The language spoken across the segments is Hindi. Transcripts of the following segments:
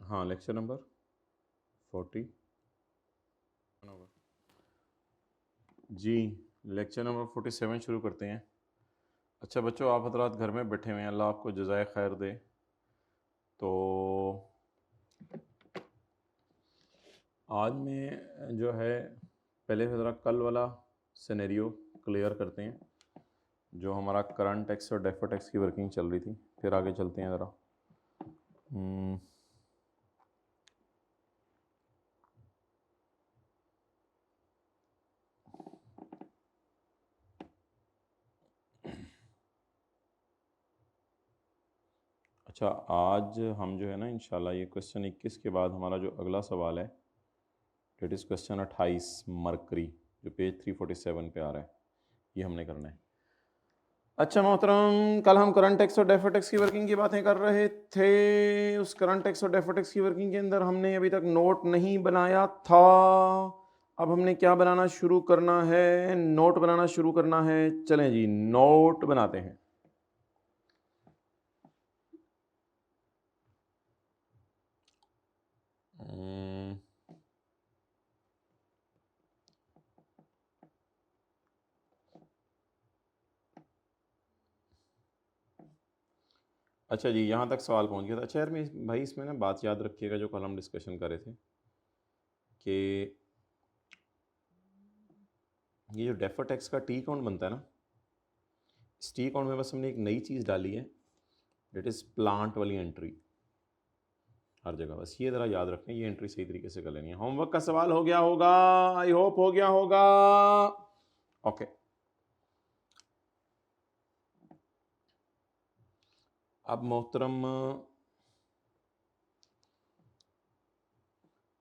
हाँ, लेक्चर नंबर 40 जी, लेक्चर नंबर 47 शुरू करते हैं। अच्छा बच्चों, आप हजरात घर में बैठे हुए हैं, अल्लाह आपको जज़ाए खैर दे। तो आज मैं जो है पहले ज़रा कल वाला सिनेरियो क्लियर करते हैं, जो हमारा करंट टैक्स और डेफर्ड टैक्स की वर्किंग चल रही थी, फिर आगे चलते हैं ज़रा। अच्छा, आज हम जो है ना इंशाल्लाह ये क्वेश्चन 21 के बाद हमारा जो अगला सवाल है डेट इज़ क्वेश्चन 28 मरकरी, जो पेज 347 पे आ रहा है, ये हमने करना है। अच्छा मोहतरम, कल हम करंट टैक्स और डेफर्ड टैक्स की वर्किंग की बातें कर रहे थे। उस करंट टैक्स और डेफर्ड टैक्स की वर्किंग के अंदर हमने अभी तक नोट नहीं बनाया था। अब हमने क्या बनाना शुरू करना है? नोट बनाना शुरू करना है। चलें जी, नोट बनाते हैं। अच्छा जी, यहाँ तक सवाल पहुँच गया था। अच्छा यार, मैं भाई इसमें ना बात याद रखिएगा जो कल हम डिस्कशन कर रहे थे कि ये जो डेफर टैक्स का टी अकाउंट बनता है ना, इस टी अकाउंट में बस हमने एक नई चीज़ डाली है, डेट इज़ प्लांट वाली एंट्री हर जगह। बस ये ज़रा याद रखें, ये एंट्री सही तरीके से कर लेनी है। होमवर्क का सवाल हो गया होगा, आई होप हो गया होगा। ओके, अब मोहतरम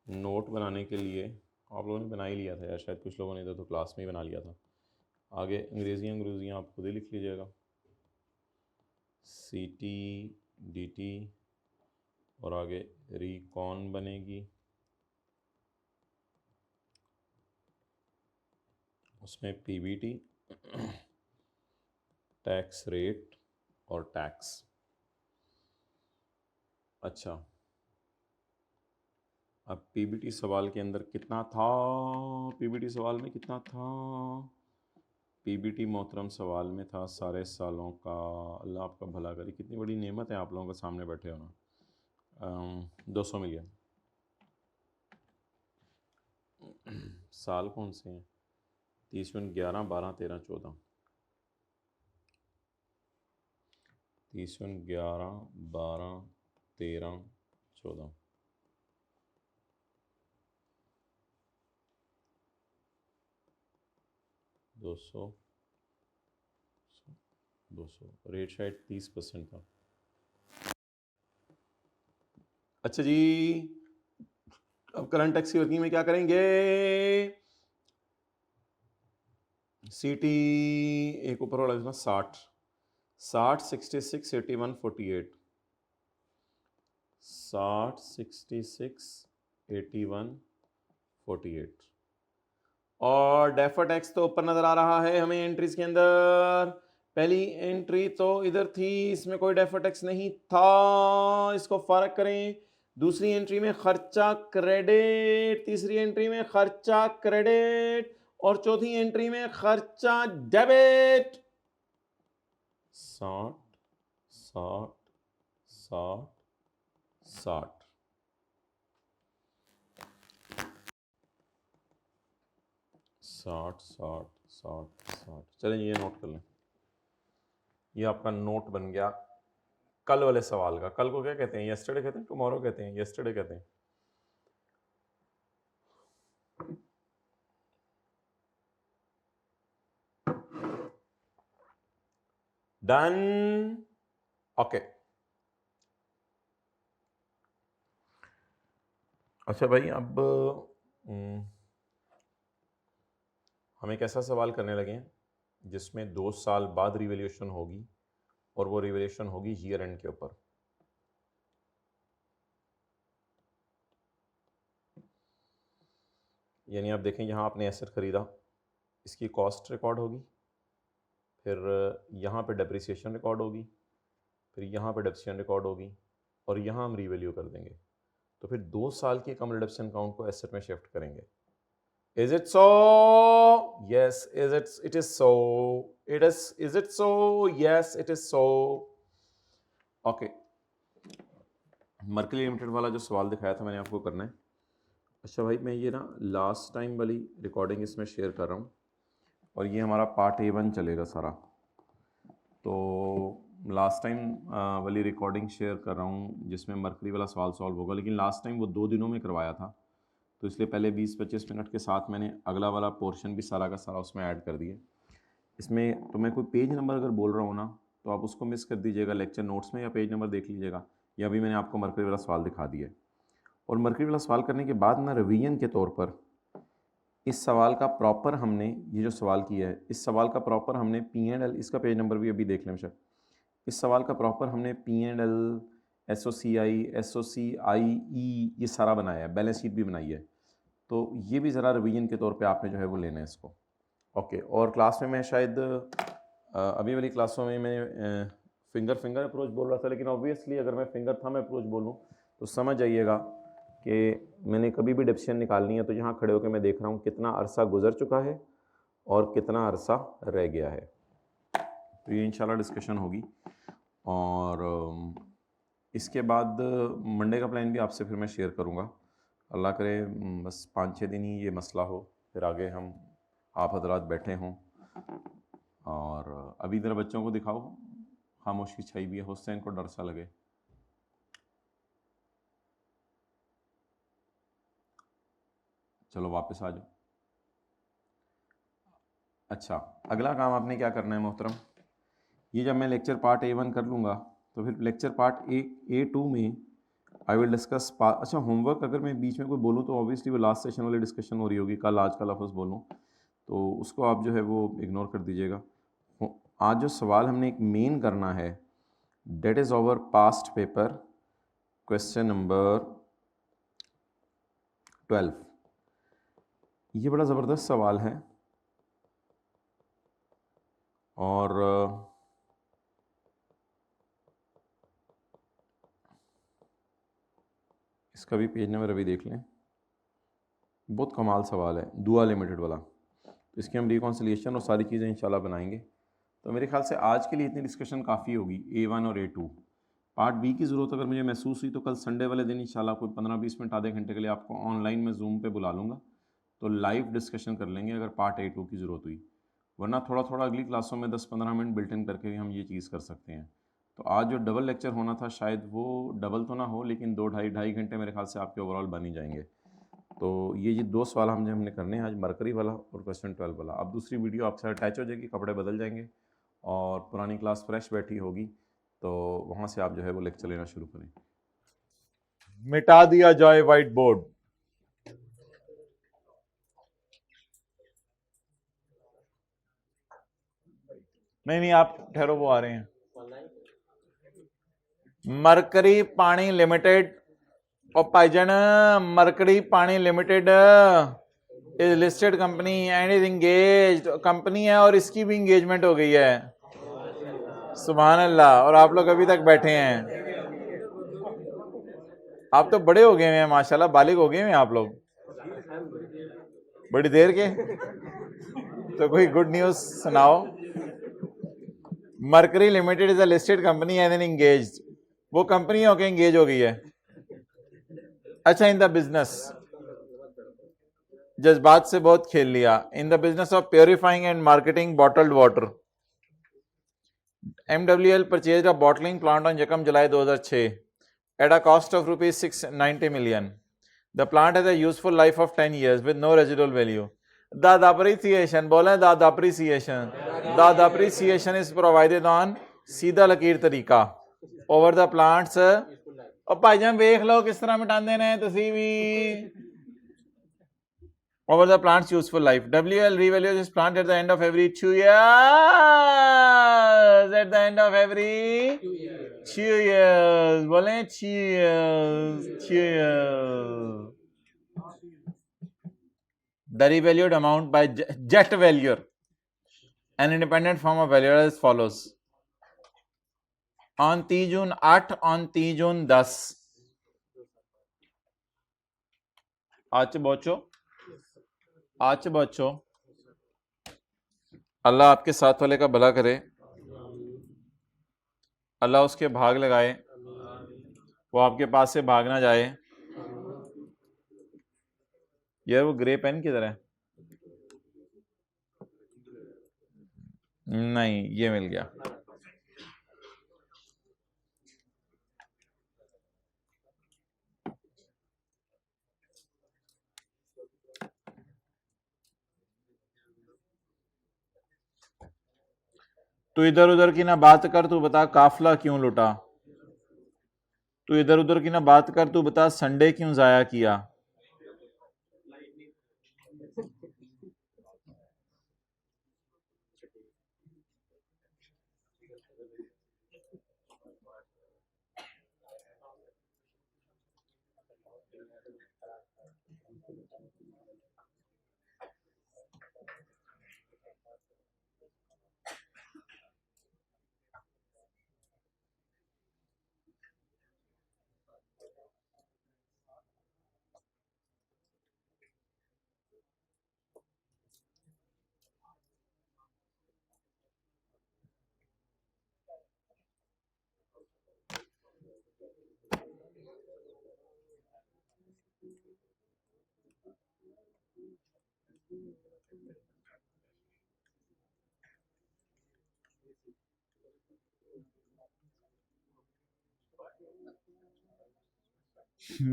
नोट बनाने के लिए आप लोगों ने बना ही लिया था यार, शायद कुछ लोगों ने तो क्लास में ही बना लिया था। आगे अंग्रेजियाँ आप खुद ही लिख लीजिएगा, सी टी डी टी, और आगे रिकॉन बनेगी, उसमें पीबीटी, टैक्स रेट और टैक्स। अच्छा, अब पीबीटी सवाल के अंदर कितना था? पीबीटी सवाल में कितना था? पीबीटी मोहतरम सवाल में था सारे सालों का। अल्लाह आपका भला करे, कितनी बड़ी नेमत है आप लोगों के सामने बैठे होना। 200 मिलियन। साल कौन से हैं? 30, 11, 12, 13, 14। 30, 11, 12, 13, 14। 200, 200 रेट शायद 30% था। अच्छा जी, अब करंट टैक्स की वर्किंग में क्या करेंगे? सीटी एक ऊपर वाला इसमें 60, 66, 81, 48। 60, 66, 81, 48। और डेफर टैक्स तो ऊपर नजर आ रहा है हमें एंट्रीज के अंदर। पहली एंट्री तो इधर थी, इसमें कोई डेफर टैक्स नहीं था, इसको फर्क करें। दूसरी एंट्री में खर्चा क्रेडिट, तीसरी एंट्री में खर्चा क्रेडिट, और चौथी एंट्री में खर्चा डेबिट। 60, 60, 60, 60। 60, 60, 60, 60। चलें ये नोट कर लें, ये आपका नोट बन गया कल वाले सवाल का। कल को क्या कहते हैं? यस्टरडे कहते हैं, टुमारो कहते हैं, यस्टरडे कहते हैं। Done, okay. अच्छा भाई, अब हम एक ऐसा सवाल करने लगे हैं जिसमें 2 साल बाद रिवैल्यूएशन होगी, और वो रिवैल्यूएशन होगी ईयर एंड के ऊपर। यानी आप देखें, यहाँ आपने एसेट खरीदा, इसकी कॉस्ट रिकॉर्ड होगी, फिर यहाँ पे डेप्रिसिएशन रिकॉर्ड होगी, फिर यहाँ पे डेप्रिसिएशन रिकॉर्ड होगी, और यहाँ हम रिवैल्यू कर देंगे। तो फिर 2 साल की कम रिडम्पशन अकाउंट को एसेट में शिफ्ट करेंगे। Is it so? Yes. It is so. Is it so? Yes, it is so. Okay. Mercury limited वाला जो सवाल दिखाया था मैंने आपको करना है। अच्छा भाई, मैं ये ना लास्ट टाइम वाली रिकॉर्डिंग इसमें शेयर कर रहा हूँ और ये हमारा पार्ट A1 चलेगा सारा। तो लास्ट टाइम वाली रिकॉर्डिंग शेयर कर रहा हूँ जिसमें मर्करी वाला सवाल सॉल्व होगा, लेकिन लास्ट टाइम वो 2 दिनों में करवाया था, तो इसलिए पहले 20-25 मिनट के साथ मैंने अगला वाला पोर्शन भी सारा का सारा उसमें ऐड कर दिया। इसमें तो मैं कोई पेज नंबर अगर बोल रहा हूँ ना तो आप उसको मिस कर दीजिएगा लेक्चर नोट्स में, या पेज नंबर देख लीजिएगा, या अभी मैंने आपको मर्करी वाला सवाल दिखा दिया। और मर्करी वाला सवाल करने के बाद ना रिवीजन के तौर पर इस सवाल का प्रॉपर हमने, ये जो सवाल किया है इस सवाल का प्रॉपर हमने P&L, इसका पेज नंबर भी अभी देख लें सर, इस सवाल का प्रॉपर हमने P&L, SOCI, SOCIE ये सारा बनाया है, बैलेंस शीट भी बनाई है। तो ये भी ज़रा रिवीजन के तौर पे आपने जो है वो लेना है इसको। ओके। और क्लास में मैं शायद अभी वाली क्लासों में मैं फिंगर अप्रोच बोल रहा था, लेकिन ऑब्वियसली अगर मैं फिंगर थंब अप्रोच बोलूँ तो समझ जाइएगा कि मैंने कभी भी डिसीजन निकालनी है तो यहाँ खड़े होकर मैं देख रहा हूँ कितना अरसा गुजर चुका है और कितना अरसा रह गया है। तो ये इंशाल्लाह डिस्कशन होगी। और इसके बाद मंडे का प्लान भी आपसे फिर मैं शेयर करूँगा। अल्लाह करे बस 5-6 दिन ही ये मसला हो, फिर आगे हम आप हजरात बैठे हों। और अभी ज़रा बच्चों को दिखाओ, खामोशी छाई भी है, हुसैन को डर सा लगे। चलो वापस आ जाओ। अच्छा, अगला काम आपने क्या करना है मोहतरम, ये जब मैं लेक्चर पार्ट A1 कर लूँगा तो फिर लेक्चर पार्ट A2 में आई विल डिस्कस अच्छा होमवर्क अगर मैं बीच में कोई बोलूँ तो ऑब्वियसली वो लास्ट सेशन वाली डिस्कशन हो रही होगी, कल आज का लफ्ज़ बोलूँ तो उसको आप जो है वो इग्नोर कर दीजिएगा। आज जो सवाल हमने एक मेन करना है that is over past paper question number 12। ये बड़ा ज़बरदस्त सवाल है और इसका भी पेज नंबर अभी देख लें। बहुत कमाल सवाल है, दुआ लिमिटेड वाला। तो इसकी हम रिकॉन्सिलिएशन और सारी चीज़ें इंशाल्लाह बनाएंगे। तो मेरे ख्याल से आज के लिए इतनी डिस्कशन काफ़ी होगी A1 और A2। पार्ट B की ज़रूरत अगर मुझे महसूस हुई तो कल संडे वाले दिन इंशाल्लाह कोई 15-20 मिनट आधे घंटे के लिए आपको ऑनलाइन में जूम पे बुला लूँगा, तो लाइव डिस्कशन कर लेंगे अगर पार्ट A2 की ज़रूरत हुई। वरना थोड़ा थोड़ा अगली क्लासों में 10-15 मिनट बिल्ट इन करके भी हम ये चीज़ कर सकते हैं। तो आज जो डबल लेक्चर होना था शायद वो डबल तो ना हो, लेकिन 2-2.5 घंटे मेरे ख्याल से आपके ओवरऑल बन ही जाएंगे। तो ये 2 सवाल हमने करने हैं आज, मरकरी वाला और क्वेश्चन 12 वाला। अब दूसरी वीडियो आपसे अटैच हो जाएगी, कपड़े बदल जाएंगे और पुरानी क्लास फ्रेश बैठी होगी, तो वहाँ से आप जो है वो लेक्चर लेना शुरू करें। मिटा दिया जाए व्हाइट बोर्ड। नहीं आप ठहरो, वो आ रहे हैं। मरकरी पानी लिमिटेड और पाइजन मरकरी पानी limited is listed company and is engaged company है और इसकी भी इंगेजमेंट हो गई है। सुभान अल्लाह। और आप लोग अभी तक बैठे हैं। आप तो बड़े हो गए हैं माशाल्लाह, बालिग हो गए हैं आप लोग बड़ी देर के। तो कोई गुड न्यूज सुनाओ। Mercury limited is a listed company and engaged, वो कंपनी होके एंगेज हो गई है। अच्छा, इन द बिजनेस, जज्बात से बहुत खेल लिया। In the business of purifying and marketing bottled water, MWL purchase a bottling plant on यकम जुलाई 2006 at a cost of rupees 690 million. The plant has a useful life of 10 years with no residual value. The depreciation, बोले the depreciation. The depreciation is provided on सीधा लकीर तरीका over the plants। और भाईजान वेख लो किस तरह मिटांदे ने तुसी भी। over the plant's useful life. WL revalues this plant at the end of every 2 years. At the end of every 2 years. बोले 2 years. 2 years. The revalued amount by jet valuer, an independent firm of valuer, as follows. On 3 June 8, on 3 June 10, आज बच्चों, आज बच्चों, अल्लाह आपके साथ वाले का भला करे, अल्लाह उसके भाग लगाए, वो आपके पास से भाग ना जाए। यार वो ग्रे पेन किधर है? नहीं, ये मिल गया। तू इधर उधर की ना बात कर, तू बता काफला क्यों लुटा। तू इधर उधर की ना बात कर, तू बता संडे क्यों जाया किया।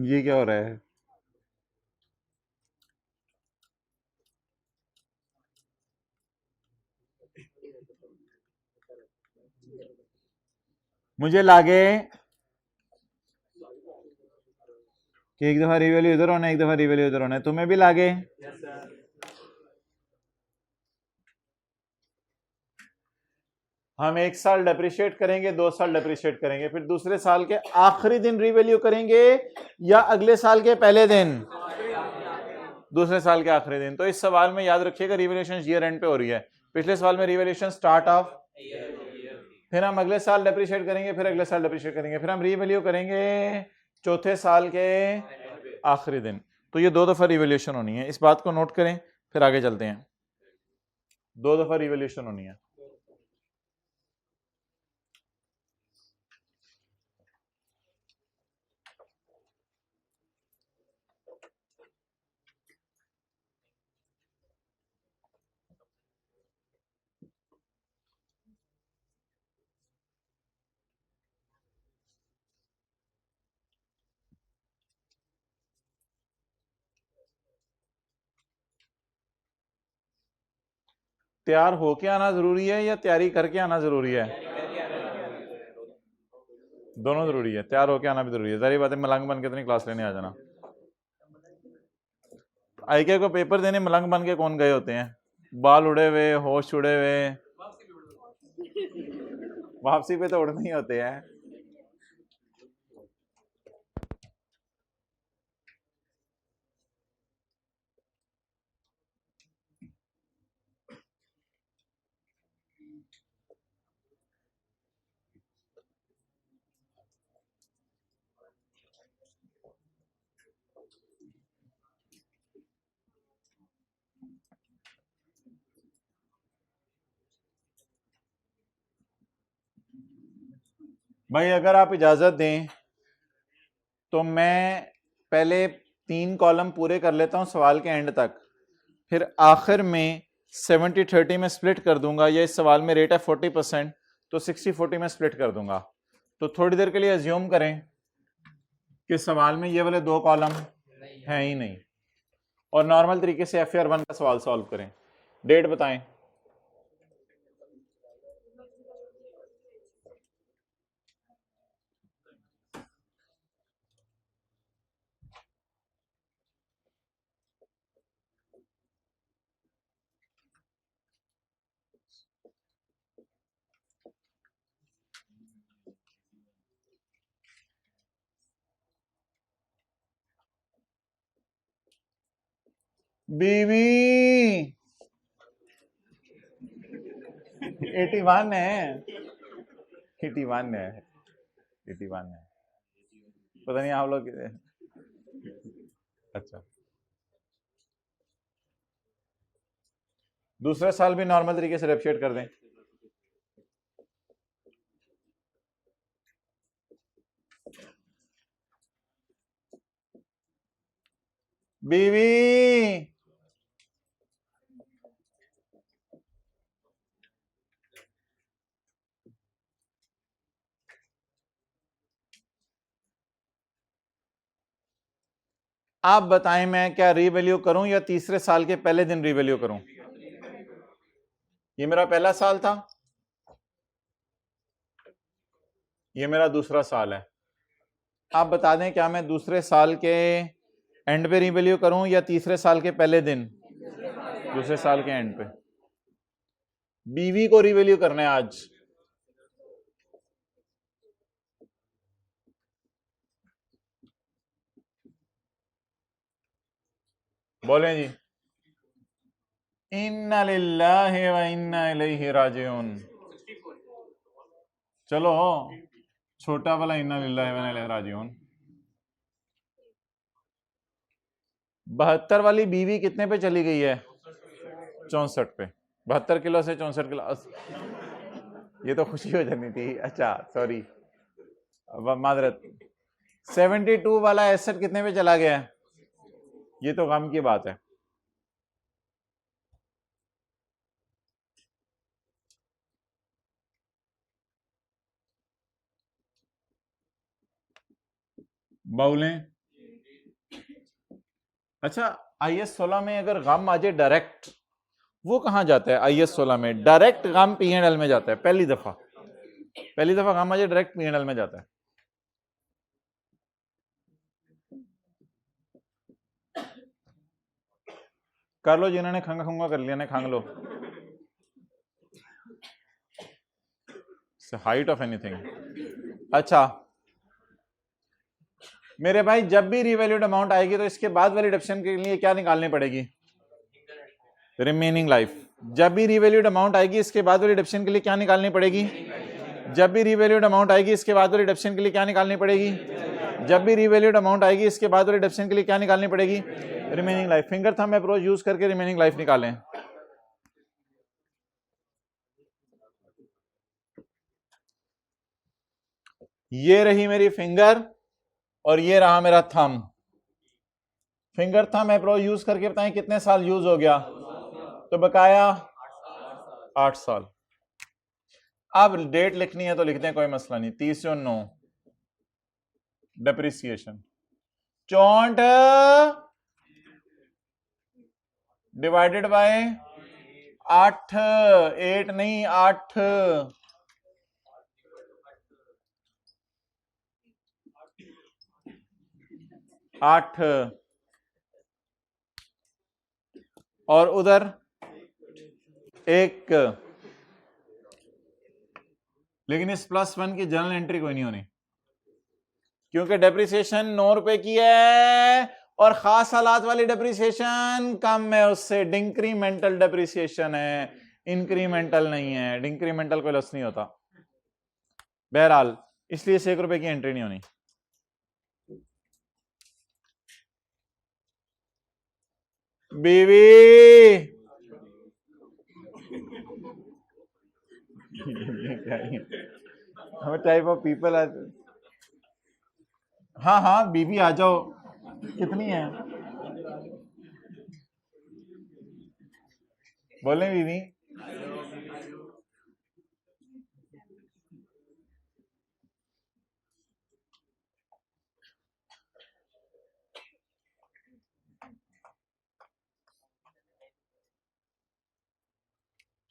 ये क्या हो रहा है? मुझे लागे कि एक दफा रिवैल्यू इधर होना है, एक दफा रिवैल्यू इधर होना है। तुम्हें भी लागे? हम एक साल डेप्रिशिएट करेंगे, 2 साल डेप्रिशिएट करेंगे, फिर दूसरे साल के आखिरी दिन रिवैल्यू करेंगे या अगले साल के पहले दिन? दूसरे साल के आखिरी दिन। तो इस सवाल में याद रखिएगा रिवैल्यूएशन ईयर एंड पे हो रही है। पिछले सवाल में रिवैल्यूएशन स्टार्ट ऑफ, फिर हम अगले साल डेप्रिशिएट करेंगे, फिर अगले साल डेप्रिशिएट करेंगे, फिर हम रिवैल्यू करेंगे चौथे साल के आखिरी दिन। तो ये 2 दफा रिवैल्यूएशन होनी है, इस बात को नोट करें, फिर आगे चलते हैं। 2 दफा रिवैल्यूएशन होनी है। तैयार होके आना जरूरी है या तैयारी करके आना जरूरी है? दोनों जरूरी है, तैयार होके आना भी जरूरी है। सारी बातें मलंग बन के तो नहीं क्लास लेने आ जाना। आईके को पेपर देने मलंग बन के कौन गए होते हैं? बाल उड़े हुए, होश उड़े हुए, वापसी पे तो उड़ने ही होते हैं। भाई अगर आप इजाजत दें तो मैं पहले 3 कॉलम पूरे कर लेता हूं सवाल के एंड तक, फिर आखिर में 70-30 में स्प्लिट कर दूंगा। या इस सवाल में रेट है 40%, तो 60-40 में स्प्लिट कर दूंगा। तो थोड़ी देर के लिए अज्यूम करें कि सवाल में ये वाले 2 कॉलम हैं ही नहीं, और नॉर्मल तरीके से FAR 1 का सवाल सॉल्व करें। डेट बताएं। बीवी 81 है, 81 है, 81 है। पता नहीं आप लोग। अच्छा दूसरे साल भी नॉर्मल तरीके से डेप्रिशिएट कर दें। बीवी आप बताएं मैं क्या रीवैल्यू करूं या तीसरे साल के पहले दिन रीवैल्यू करूं? ये मेरा पहला साल था, ये मेरा दूसरा साल है। आप बता दें क्या मैं दूसरे साल के एंड पे रीवैल्यू करूं या तीसरे साल के पहले दिन? दूसरे साल के एंड पे। बीवी को रीवैल्यू करना है आज। बोलें जी। इन्ना लिल्लाहि व इन्ना इलैहि राजिऊन। चलो छोटा वाला इन्ना लिल्लाहि व इन्ना इलैहि राजिऊन। 72 वाली बीवी कितने पे चली गई है? 64 पे। 72 किलो से 64 किलो। ये तो खुशी हो जानी थी। अच्छा सॉरी, मादरत। 72 वाला एसेट कितने पे चला गया है? ये तो गम की बात है। बाउलें। अच्छा IS 16 में अगर गम आ जाए डायरेक्ट, वो कहां जाता है? IS 16 में डायरेक्ट गम P&L में जाता है। पहली दफा गम आ जाए डायरेक्ट P&L में जाता है। कर लो जिन्होंने खंगा खुंगा कर लिया ना, खांग लो। Height of anything. अच्छा मेरे भाई, जब भी रिवैल्यूड अमाउंट आएगी तो इसके बाद वाली डिडक्शन के लिए क्या निकालनी पड़ेगी? Remaining life. जब भी रिवैल्यूड अमाउंट आएगी इसके बाद वाली डिडक्शन के लिए क्या निकालनी पड़ेगी? जब भी रिवैल्यूड अमाउंट आएगी इसके बाद वाली डिडक्शन के लिए क्या निकालनी पड़ेगी? जब भी रिवैल्यूड अमाउंट आएगी इसके बाद वाली डिडक्शन के लिए क्या निकालनी पड़ेगी? Remaining life. Finger thumb approach use करके रिमेनिंग लाइफ निकालें। ये रही मेरी फिंगर और ये रहा मेरा thumb. Finger thumb approach use करके बताएं कितने साल यूज हो गया? तो बकाया 8 साल। अब डेट लिखनी है तो लिखते हैं, कोई मसला नहीं। 30/9 डेप्रिसिएशन 64 डिवाइडेड बाय 8। 8 नहीं 8। 8 और उधर 1। लेकिन इस +1 की जर्नल एंट्री कोई नहीं होनी क्योंकि डेप्रिसिएशन 9 रुपए की है और खास हालात वाली डेप्रिसिएशन कम है उससे। डिंक्रीमेंटल डेप्रिसिएशन है, इंक्रीमेंटल नहीं है। डिंक्रीमेंटल कोई लॉस नहीं होता। बहरहाल इसलिए 1 रुपए की एंट्री नहीं होनी। बीवी टाइप ऑफ पीपल आर। हाँ हाँ बीवी आ जाओ। कितनी है? बोले बीवी।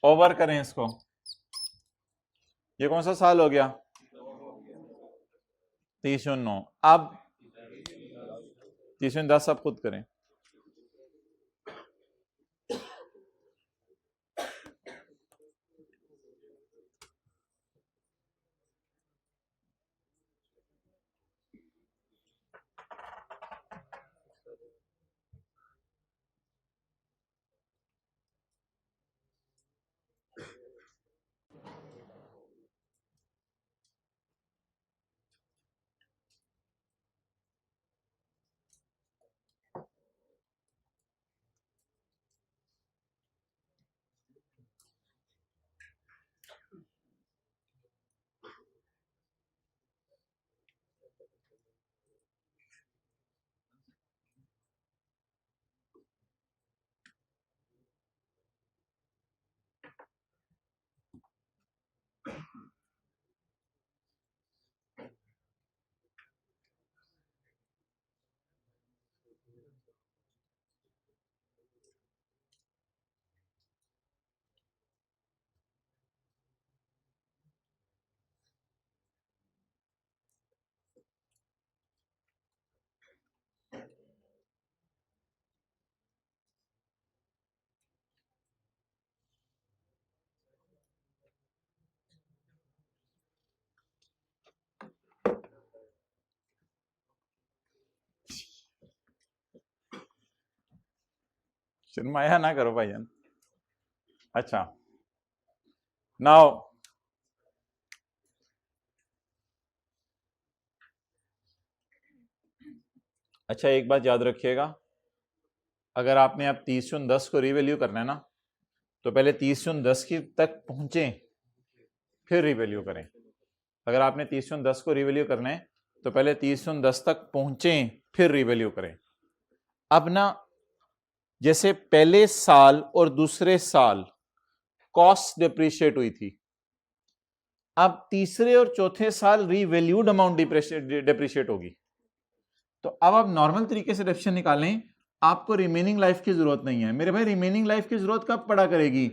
ओवर करें इसको। ये कौन सा साल हो गया? 30/9। अब 30/10 अब खुद करें। शर्माया ना करो भाईजान। अच्छा, नाउ अच्छा एक बात याद रखिएगा, अगर आपने अब 30/10 को रिवैल्यू करना है ना, तो पहले 30/10 की तक पहुंचे फिर रिवैल्यू करें। अगर आपने 30/10 को रिवैल्यू करना है तो पहले 30/10 तक पहुंचे फिर रिवैल्यू करें। अब ना जैसे पहले साल और दूसरे साल कॉस्ट डिप्रिशिएट हुई थी, अब तीसरे और चौथे साल रिवैल्यूड अमाउंट डिप्रिशिएट होगी। तो अब आप नॉर्मल तरीके से डेफिनेशन निकालें, आपको रिमेनिंग लाइफ की जरूरत नहीं है। मेरे भाई रिमेनिंग लाइफ की जरूरत कब पड़ा करेगी?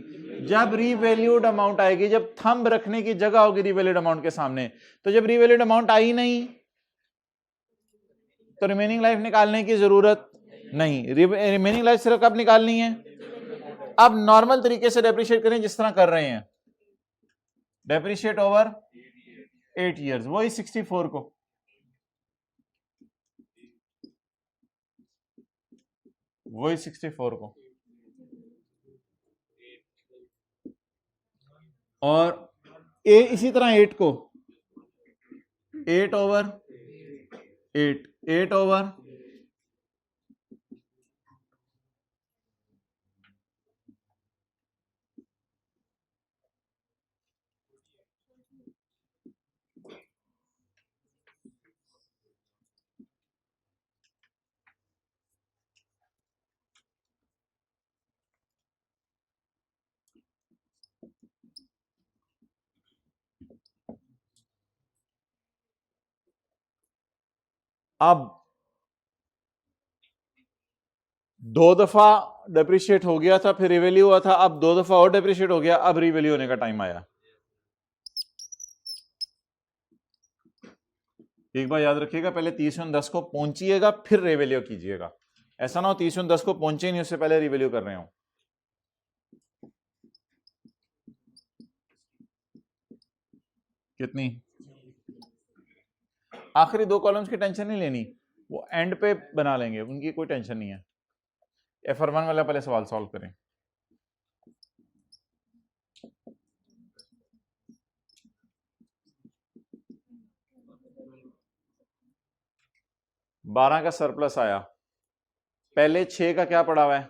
जब रिवैल्यूड अमाउंट आएगी, जब थंब रखने की जगह होगी रिवैल्यूड अमाउंट के सामने। तो जब रिवैल्यूड अमाउंट आई नहीं तो रिमेनिंग लाइफ निकालने की जरूरत नहीं। रिमेनिंग लाइफ सिर्फ कब निकालनी है? अब नॉर्मल तरीके से डेप्रिशिएट करें जिस तरह कर रहे हैं, डेप्रिशिएट ओवर 8 ईयर्स, वही 64 को, वही 64 को, और इसी तरह 8 को, 8 ओवर 8, 8 ओवर अब 2 दफा डेप्रिशिएट हो गया था, फिर रिवैल्यू हुआ था, अब 2 दफा और डेप्रिशिएट हो गया, अब रिवैल्यू होने का टाइम आया। एक बार याद रखिएगा, पहले 30/10 को पहुंचिएगा फिर रिवैल्यू कीजिएगा। ऐसा ना हो 30/10 को पहुंचे ही नहीं, उससे पहले रिवैल्यू कर रहे हो। कितनी? आखिरी 2 कॉलम्स की टेंशन नहीं लेनी, वो एंड पे बना लेंगे, उनकी कोई टेंशन नहीं है। FR1 वाला पहले सवाल सॉल्व करें। बारह का सरप्लस आया, पहले 6 का क्या पड़ा हुआ है?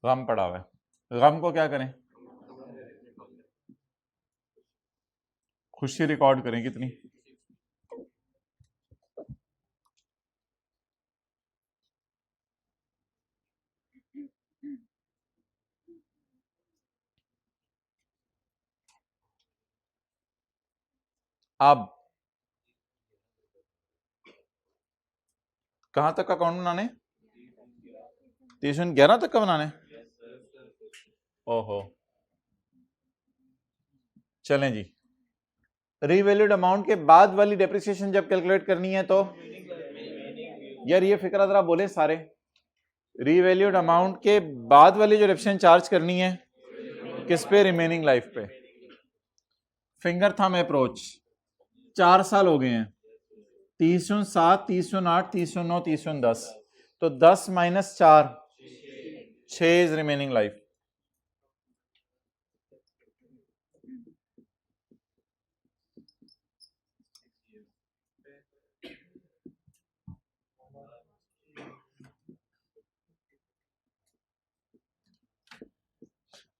गम पड़ा हुआ है। गम को क्या करें? खुशी रिकॉर्ड करें। कितनी? अब कहां तक का अकाउंट बनाने? 30/11 तक का बनाने? ओहो, चलें जी। रिवैल्यूड अमाउंट के बाद वाली डेप्रिसिएशन जब कैलकुलेट करनी है तो यार ये फिक्र जरा बोले सारे, रिवैल्यूड अमाउंट के बाद वाली जो डेप्रिसिएशन चार्ज करनी है किस पे? रिमेनिंग लाइफ पे। फिंगर थंब अप्रोच, 4 साल हो गए हैं, 30/7, 30/8, 30/9, 30/10, तो 10 माइनस 4, 6 इज रिमेनिंग लाइफ।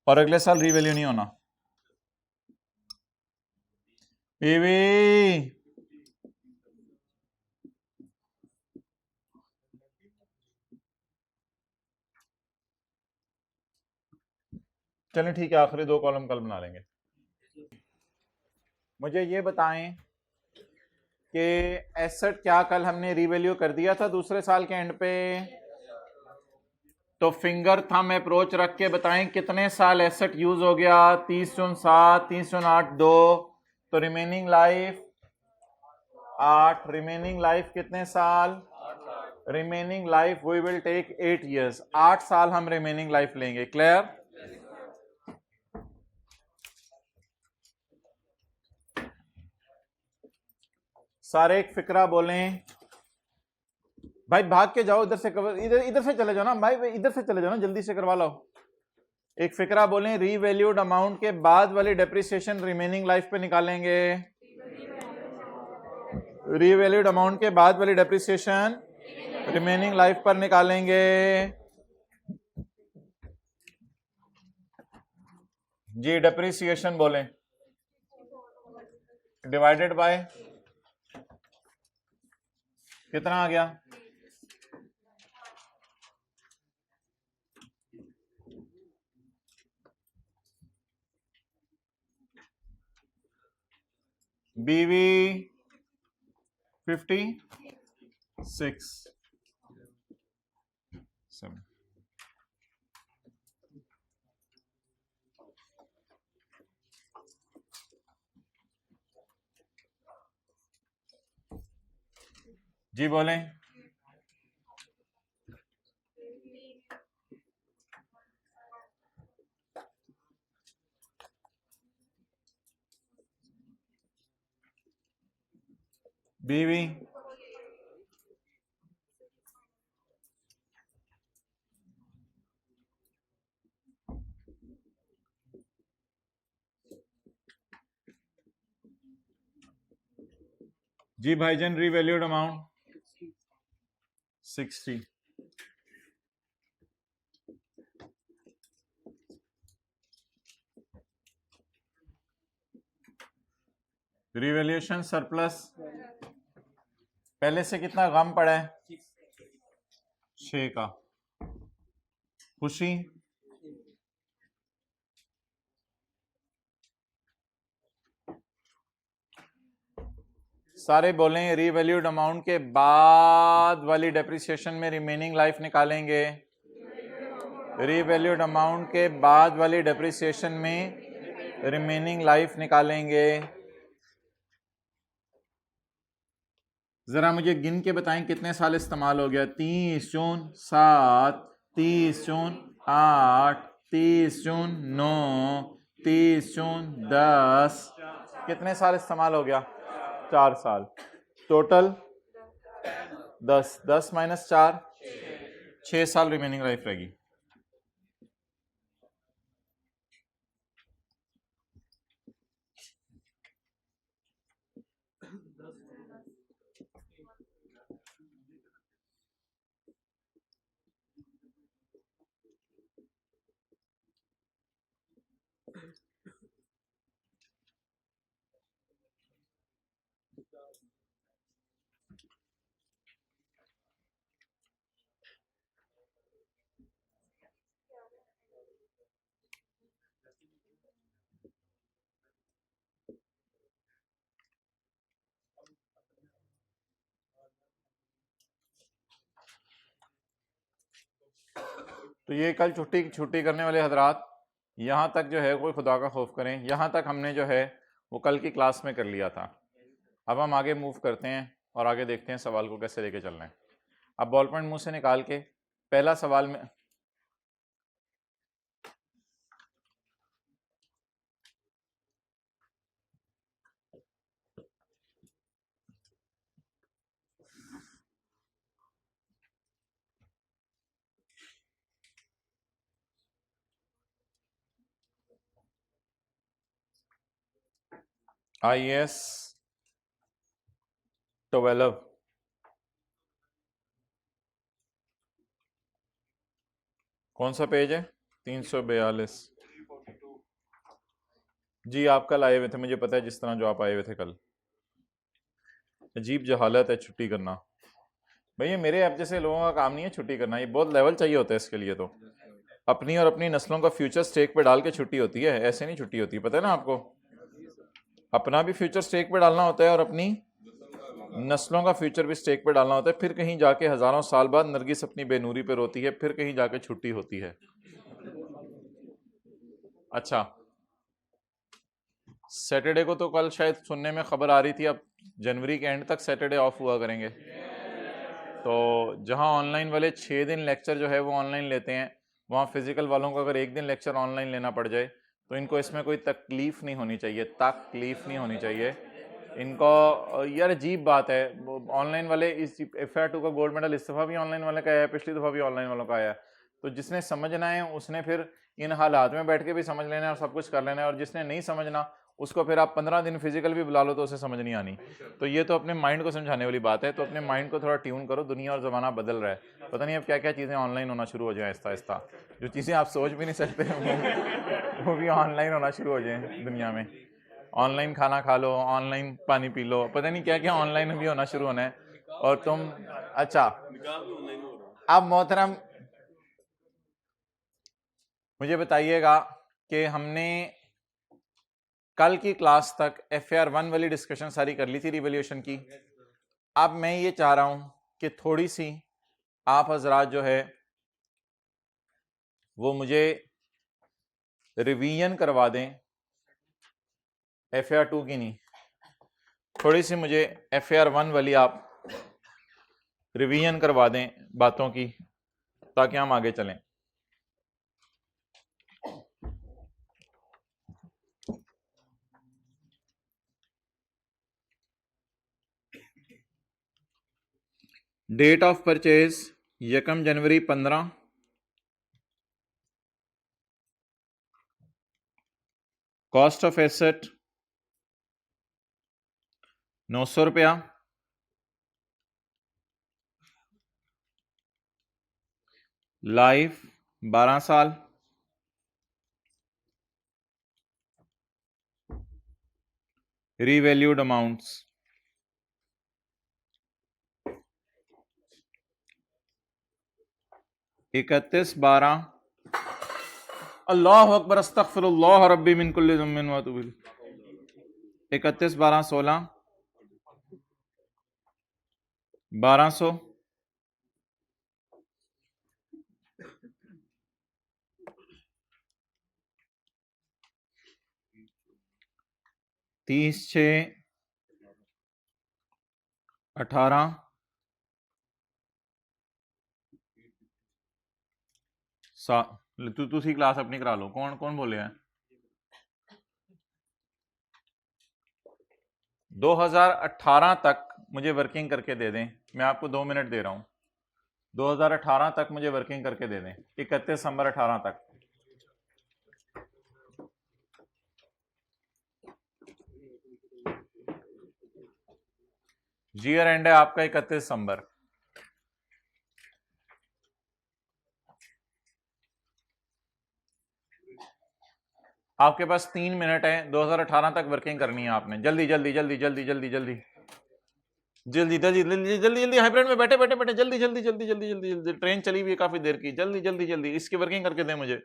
और अगले साल रिवैल्यू नहीं होना। बेबी चलें ठीक है, आखिरी 2 कॉलम कल बना लेंगे। मुझे ये बताएं कि एसेट क्या कल हमने रिवैल्यू कर दिया था दूसरे साल के एंड पे? तो फिंगर थंब अप्रोच रख के बताएं कितने साल एसेट यूज हो गया? 30/7, 30/8, 2, तो रिमेनिंग लाइफ 8। रिमेनिंग लाइफ कितने साल? Remaining life we will take 8 years, 8 साल हम रिमेनिंग लाइफ लेंगे। क्लियर? सारे एक फिक्रा बोलें। भाई भाग के जाओ, इधर से कवर, इधर इधर से चले जाओ ना भाई, इधर से चले जाओ ना, जल्दी से करवा लो। एक फिक्रा बोलें, रीवैल्यूड अमाउंट के बाद वाली डेप्रिसिएशन रिमेनिंग लाइफ पे निकालेंगे। रीवैल्यूड अमाउंट के बाद वाली डेप्रिसिएशन रिमेनिंग लाइफ पर निकालेंगे। जी डेप्रिसिएशन बोलें, डिवाइडेड बाय कितना आ गया? बीवी 56 7। जी बोलें। बीवी जी भाईजान, रीवैल्यूड अमाउंट 60। रिवैल्यूएशन सरप्लस पहले से कितना गम पड़ा है? 6 का। खुशी सारे बोलें, रीवैल्यूड अमाउंट के बाद वाली डेप्रिसिएशन में रिमेनिंग लाइफ निकालेंगे। रीवैल्यूड अमाउंट के बाद वाली डेप्रिसिएशन में रिमेनिंग लाइफ निकालेंगे। जरा मुझे गिन के बताएं कितने साल इस्तेमाल हो गया? 30 जून 7, 30 जून 8, 30 जून 9, 30 जून 10। कितने साल इस्तेमाल हो गया? 4 साल। टोटल 10, 10 माइनस 4, 6 साल रिमेनिंग लाइफ रहेगी। तो ये कल छुट्टी करने वाले हजरात, यहाँ तक जो है कोई खुदा का खौफ करें, यहाँ तक हमने जो है वो कल की क्लास में कर लिया था। अब हम आगे मूव करते हैं और आगे देखते हैं सवाल को कैसे लेके चलना है। अब बॉल पॉइंट मुंह से निकाल के पहला सवाल में IAS 12 कौन सा पेज है? 342। जी आप कल आए हुए थे, मुझे पता है, जिस तरह जो आप आए हुए थे कल। अजीब जहालत है छुट्टी करना। भैया मेरे आप जैसे लोगों का काम नहीं है छुट्टी करना, ये बहुत लेवल चाहिए होता है इसके लिए। तो अपनी और अपनी नस्लों का फ्यूचर स्टेक पे डाल के छुट्टी होती है, ऐसे नहीं छुट्टी होती, पता है ना आपको। अपना भी फ्यूचर स्टेक पे डालना होता है और अपनी नस्लों का फ्यूचर भी स्टेक पे डालना होता है। फिर कहीं जाके हजारों साल बाद नरगिस अपनी बेनूरी पे रोती है, फिर कहीं जाके छुट्टी होती है। अच्छा, सैटरडे को तो कल शायद सुनने में खबर आ रही थी, अब जनवरी के एंड तक सैटरडे ऑफ हुआ करेंगे। तो जहां ऑनलाइन वाले 6 दिन लेक्चर जो है वो ऑनलाइन लेते हैं, वहां फिजिकल वालों को अगर 1 दिन लेक्चर ऑनलाइन लेना पड़ जाए तो इनको इसमें कोई तकलीफ नहीं होनी चाहिए, तकलीफ नहीं होनी चाहिए। इनको यार अजीब बात है, ऑनलाइन वाले इस FAR 2 का गोल्ड मेडल इस दफ़ा भी ऑनलाइन वाले का आया है, पिछली दफ़ा भी ऑनलाइन वालों का आया है। तो जिसने समझना है उसने फिर इन हालात में बैठ के भी समझ लेना है और सब कुछ कर लेना है, और जिसने नहीं समझना उसको फिर आप 15 दिन फिजिकल भी बुला लो तो उसे समझ नहीं आनी। तो ये तो अपने माइंड को समझाने वाली बात है, तो अपने माइंड को थोड़ा ट्यून करो, दुनिया और ज़माना बदल रहा है, पता नहीं अब क्या क्या चीज़ें ऑनलाइन होना शुरू हो जाए आहिस्ता आहिस्ता, जो चीज़ें आप सोच भी नहीं सकते वो भी ऑनलाइन होना शुरू हो जाए दुनिया में। ऑनलाइन खाना खा लो, ऑनलाइन पानी पी लो, पता नहीं क्या क्या ऑनलाइन भी होना शुरू होना है। और तुम अच्छा, अब मोहतरम मुझे बताइएगा कि हमने कल की क्लास तक FAR 1 वाली डिस्कशन सारी कर ली थी रिवैल्यूएशन की। अब मैं ये चाह रहा हूं कि थोड़ी सी आप हजरात जो है वो मुझे रिवीजन करवा दें, FAR 2 की नहीं, थोड़ी सी मुझे FAR 1 वाली आप रिवीजन करवा दें बातों की, ताकि हम आगे चलें। Date of purchase 1 January 15, cost of asset 900 रुपया, लाइफ 12 साल, रीवैल्यूड अमाउंट्स 31/12, अल्लाह अकबर अस्तगफिरुल्लाह रब्बी मिन कुल्लि ज़म्बिन व अतूबु इलैह, 31/12/16 1200, 30/6/18, तू क्लास अपनी करा लो, कौन कौन बोले हैं। 2018 तक मुझे वर्किंग करके दे दें, मैं आपको 2 मिनट दे रहा हूं, 2018 तक मुझे वर्किंग करके दे दें, 31 दिसंबर 18 तक। ईयर एंड है आपका 31 दिसंबर। आपके पास 3 मिनट है, 2018 तक वर्किंग करनी है आपने, जल्दी जल्दी जल्दी जल्दी जल्दी जल्दी जल्दी जल्दी जल्दी जल्दी जल्दी, हाइब्रिड में बैठे बैठे बैठे जल्दी जल्दी जल्दी जल्दी जल्दी जल्दी, ट्रेन चली हुई है काफी देर की, जल्दी जल्दी जल्दी इसकी वर्किंग करके दें मुझे।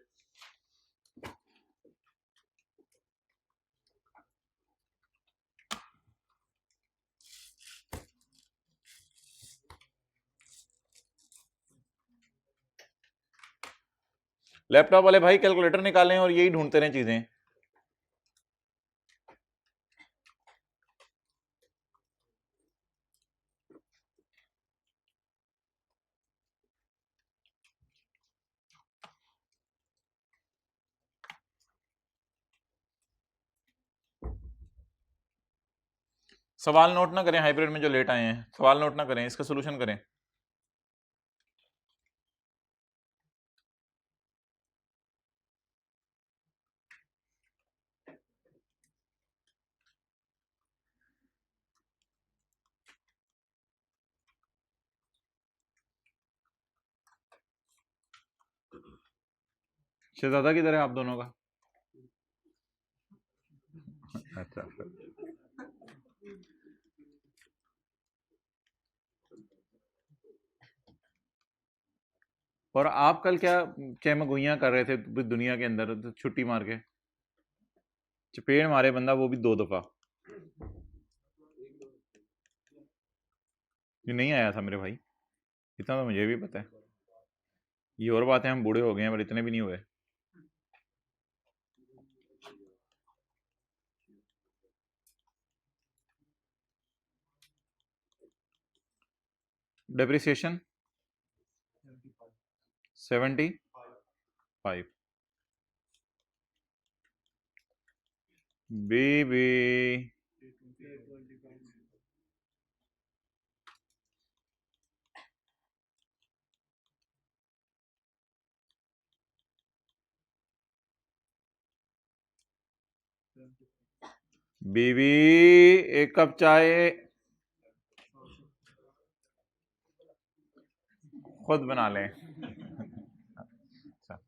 लैपटॉप वाले भाई कैलकुलेटर निकालें और यही ढूंढते रहें चीजें। सवाल नोट ना करें, हाइब्रिड में जो लेट आए हैं सवाल नोट ना करें, इसका सोल्यूशन करें। शहजादा किधर है आप दोनों का? अच्छा, और आप कल क्या चहमगुइयां कर रहे थे दुनिया के अंदर, तो छुट्टी मार के चपेड़ मारे बंदा, वो भी 2 दफा। ये नहीं आया था मेरे भाई, इतना तो मुझे भी पता है। ये और बात है हम बूढ़े हो गए हैं पर इतने भी नहीं हुए। डेप्रिसिएशन 75, बीबी बीवी एक कप चाय खुद बना लें। अच्छा,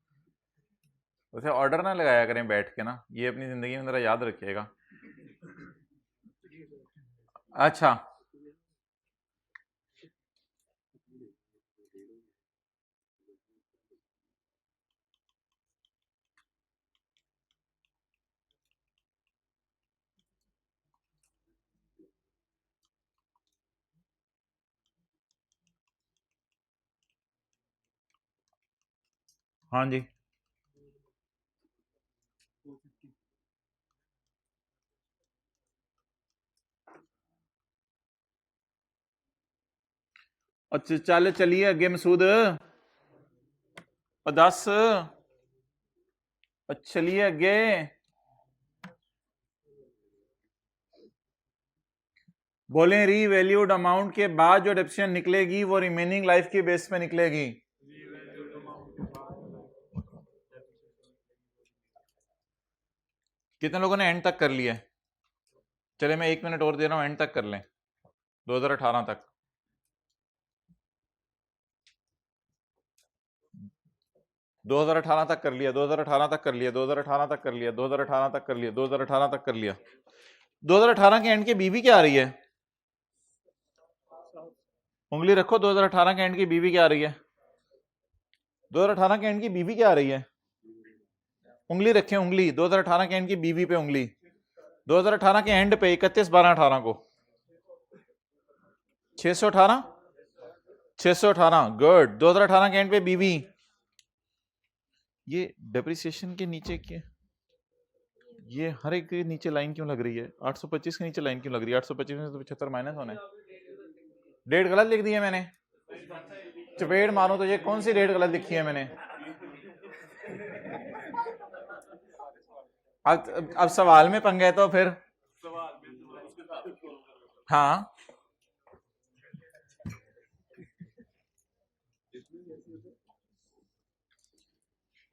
उसे ऑर्डर ना लगाया करें बैठ के ना, ये अपनी जिंदगी में जरा याद रखिएगा। अच्छा, हाँ जी, अच्छा चल चलिए अगे मसूद, और 10 चलिए अगे। बोले रीवैल्यूड अमाउंट के बाद जो डेप्रिसिएशन निकलेगी वो रिमेनिंग लाइफ की बेस पे निकलेगी। कितने लोगों ने एंड तक कर लिया? चले मैं 1 मिनट और दे रहा हूं, एंड तक कर लें 2018 तक। 2018 तक कर लिया, 2018 तक कर लिया, 2018 तक कर लिया, 2018 तक कर लिया, 2018 तक कर लिया। 2018 के एंड की बीवी क्या आ रही है? उंगली रखो, 2018 के एंड की बीवी क्या आ रही है? 2018 के एंड की बीवी क्या आ रही है? उंगली रखें, उंगली 2018 के एंड की बीवी पे उंगली। 2018 के एंड पे 31/12/18 को 618, 618 गुड। 2018 के एंड पे बीवी, ये डेप्रिसिएशन के नीचे क्या, ये हर एक के नीचे लाइन क्यों लग रही है? 825 के नीचे लाइन क्यों लग रही है? 825 में तो 75 माइनस होना है। डेट गलत लिख दी है मैंने, चपेट मारूं तो ये कौन सी डेट गलत लिखी है मैंने? अब सवाल में पंगा है तो फिर हाँ,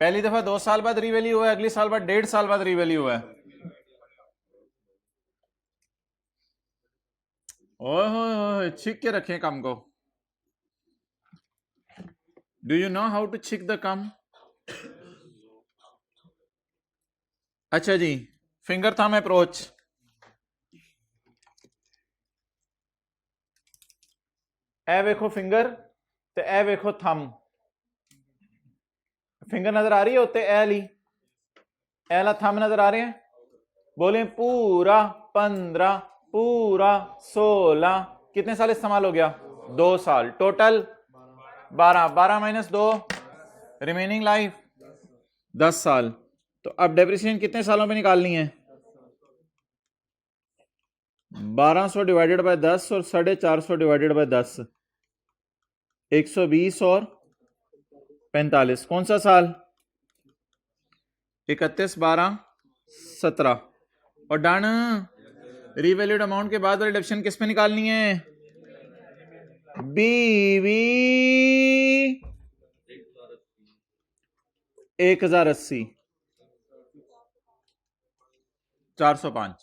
पहली दफा 2 साल बाद रीवैल्यू हुआ है, अगली साल बाद 1.5 साल बाद रीवैल्यू हुआ है। ओह छिक के रखें कम को। Do you know how to check the come? अच्छा जी, फिंगर थंब अप्रोच। ए वेखो फिंगर ते ए वेखो थंब। फिंगर नजर आ रही है उत्ते ए ली, ए ला थंब नजर आ रहे हैं? बोले पूरा 15, पूरा 16, कितने साल इस्तेमाल हो गया? 2 साल। टोटल 12, 12 माइनस 2, रिमेनिंग लाइफ 10 साल। तो अब डेप्रिसिएशन कितने सालों में निकालनी है? 1200 डिवाइडेड बाय 10 और 450 डिवाइडेड बाय 10, 120 और 45। कौन सा साल? 31, 12, 17। और डन। रीवैल्यूड अमाउंट के बाद वाली डिडक्शन किस पे निकालनी है? बीवी 1080, 405।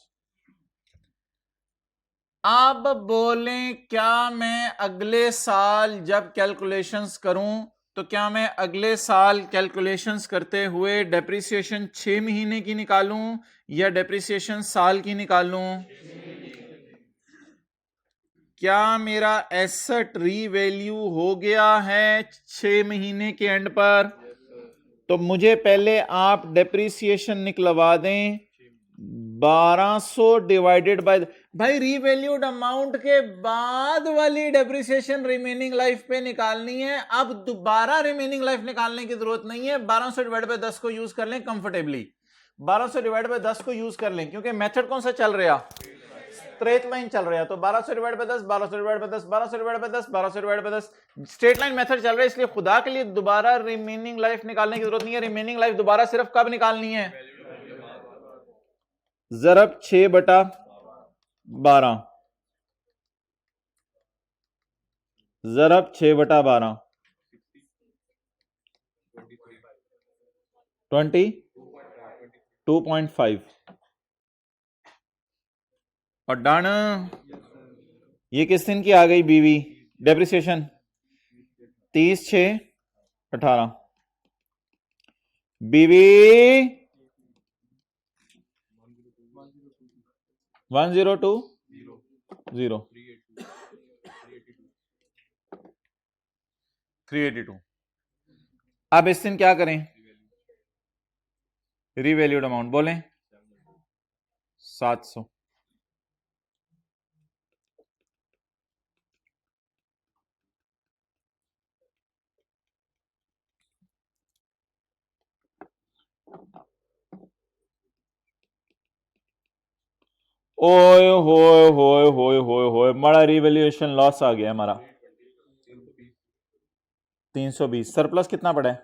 अब बोलें क्या मैं अगले साल जब कैलकुलेशंस करूं तो क्या मैं अगले साल कैलकुलेशंस करते हुए डेप्रिसिएशन 6 महीने की निकालूं या डेप्रिसिएशन साल की निकालूं? क्या मेरा एसेट रीवैल्यू हो गया है 6 महीने के एंड पर? तो मुझे पहले आप डेप्रिसिएशन निकलवा दें 1200 डिवाइडेड बाय, भाई रीवैल्यूड अमाउंट के बाद वाली डेप्रिसिएशन रिमेनिंग लाइफ पे निकालनी है। अब दोबारा रिमेनिंग लाइफ निकालने की जरूरत नहीं है। 1200 डिवाइड बाय 10 को यूज कर लें कंफर्टेबली, 1200 डिवाइड बाय 10 को यूज कर लें, क्योंकि मेथड कौन सा चल रहा? स्ट्रेट लाइन चल रहा है। तो 1200 divide by 10, 1200 divide by 10, 1200 divide by 10, 1200 divide by 10, straight line method चल रहा है। इसलिए खुदा के लिए दोबारा रिमेनिंग लाइफ निकालने की जरूरत नहीं है। रिमेनिंग लाइफ दोबारा सिर्फ कब निकालनी है? ज़रब 6/12, ज़रब 6/12, 22.5। और डन। ये किस दिन की आ गई बीवी डेप्रिसिएशन? 30/6/18। बीवी 1020 382। अब इस दिन क्या करें? रीवैल्यूड अमाउंट बोलें 700। ओए होए होए होए होए होए, बड़ा रिवैल्यूएशन लॉस आ गया हमारा। 320। सरप्लस कितना पड़ा है?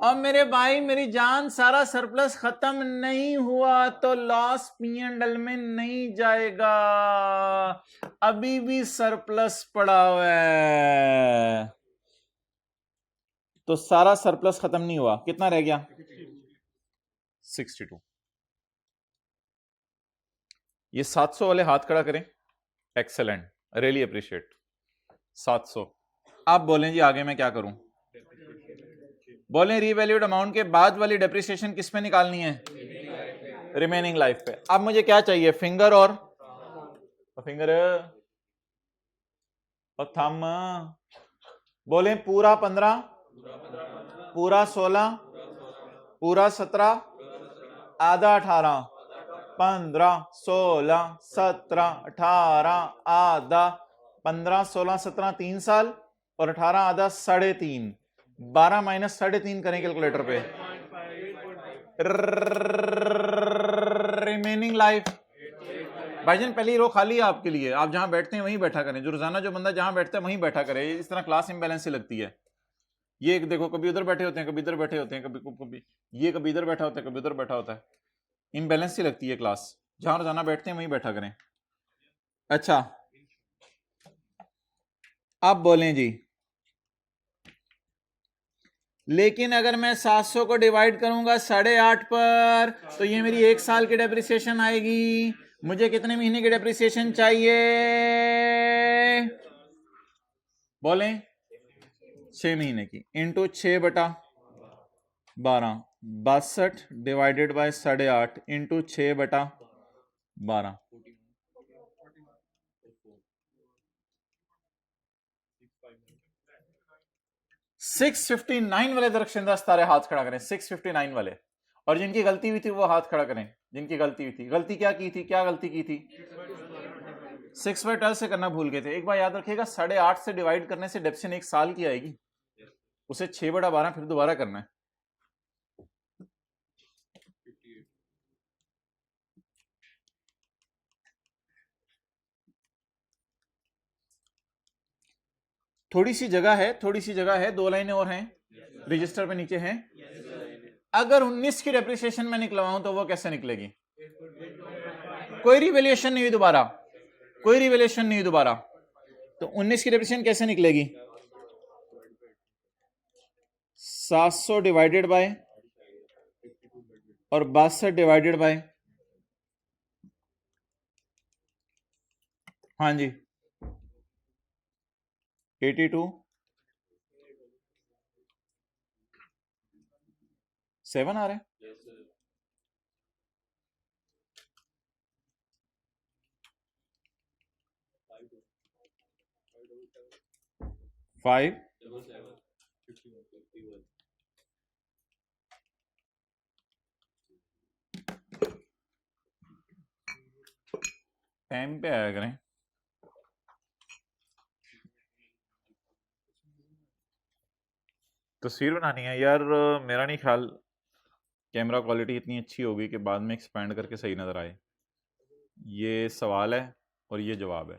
अब मेरे भाई मेरी जान, सारा सरप्लस खत्म नहीं हुआ तो लॉस P&L में नहीं जाएगा, अभी भी सरप्लस पड़ा हुआ है। तो सारा सरप्लस खत्म नहीं हुआ, कितना रह गया? 62। ये 700 वाले हाथ खड़ा करें। Excellent, really appreciate. 700। आप बोलें जी आगे मैं क्या करूं? बोलें रीवैल्यूड अमाउंट के बाद वाली डेप्रिसिएशन किस पे निकालनी है? रिमेनिंग लाइफ पे। अब मुझे क्या चाहिए? फिंगर और फिंगर और थंब। बोलें पूरा 15, पूरा 16, पूरा 17, आधा 18, 15, 16, 17, 18, आधा 15, 16, 17 3 साल और 18 आधा 3.5। 12 माइनस 3.5 करें कैलकुलेटर पे। Remaining life. भाईजान पहली रो खाली है आपके लिए, आप जहां बैठते हैं वहीं बैठा करें। जो रोजाना जो बंदा जहां बैठता है वहीं बैठा करे। इस तरह क्लास इंबैलेंस से लगती है। ये देखो कभी उधर बैठे होते हैं, कभी इधर बैठे होते हैं, कभी ये कभी इधर बैठा होता है, कभी उधर बैठा होता है। इम्बैलेंस सी लगती है क्लास। जहां रोजाना बैठते हैं वहीं बैठा करें। अच्छा आप बोलें जी, लेकिन अगर मैं 700 को डिवाइड करूंगा 8.5 पर तो ये मेरी 1 साल की डेप्रिसिएशन आएगी। मुझे कितने महीने की डेप्रिसिएशन चाहिए? बोलें 6 महीने की। Into 6/12, 62 divided by 8.5 into 6/12। 659 वाले दरख्शंदा सारे हाथ खड़ा करें। 659 वाले। और जिनकी गलती हुई थी वो हाथ खड़ा करें। जिनकी गलती हुई थी। गलती क्या की थी? क्या गलती की थी? 6/12 से करना भूल गए थे। एक बार याद रखिएगा, 8.5 से डिवाइड करने से डेप्सिन 1 साल की आएगी। उसे 6/12 फिर दोबारा करना है। थोड़ी सी जगह है, थोड़ी सी जगह है। 2 लाइनें और हैं रजिस्टर पे नीचे हैं। अगर 19 की डेप्रिसिएशन में निकलवाऊं तो वो कैसे निकलेगी? कोई रिवैल्यूएशन नहीं हुई दोबारा, कोई रिवैल्यूएशन नहीं हुई दोबारा, तो 19 की डेप्रिसिएशन कैसे निकलेगी? 700 डिवाइडेड बाय और 62 डिवाइडेड बाय, हाँ जी 82 7 आ रहे हैं। 5 टाइम पे आया करें। तस्वीर बनानी है यार। मेरा नहीं ख्याल कैमरा क्वालिटी इतनी अच्छी होगी कि बाद में एक्सपेंड करके सही नजर आए। ये सवाल है और ये जवाब है।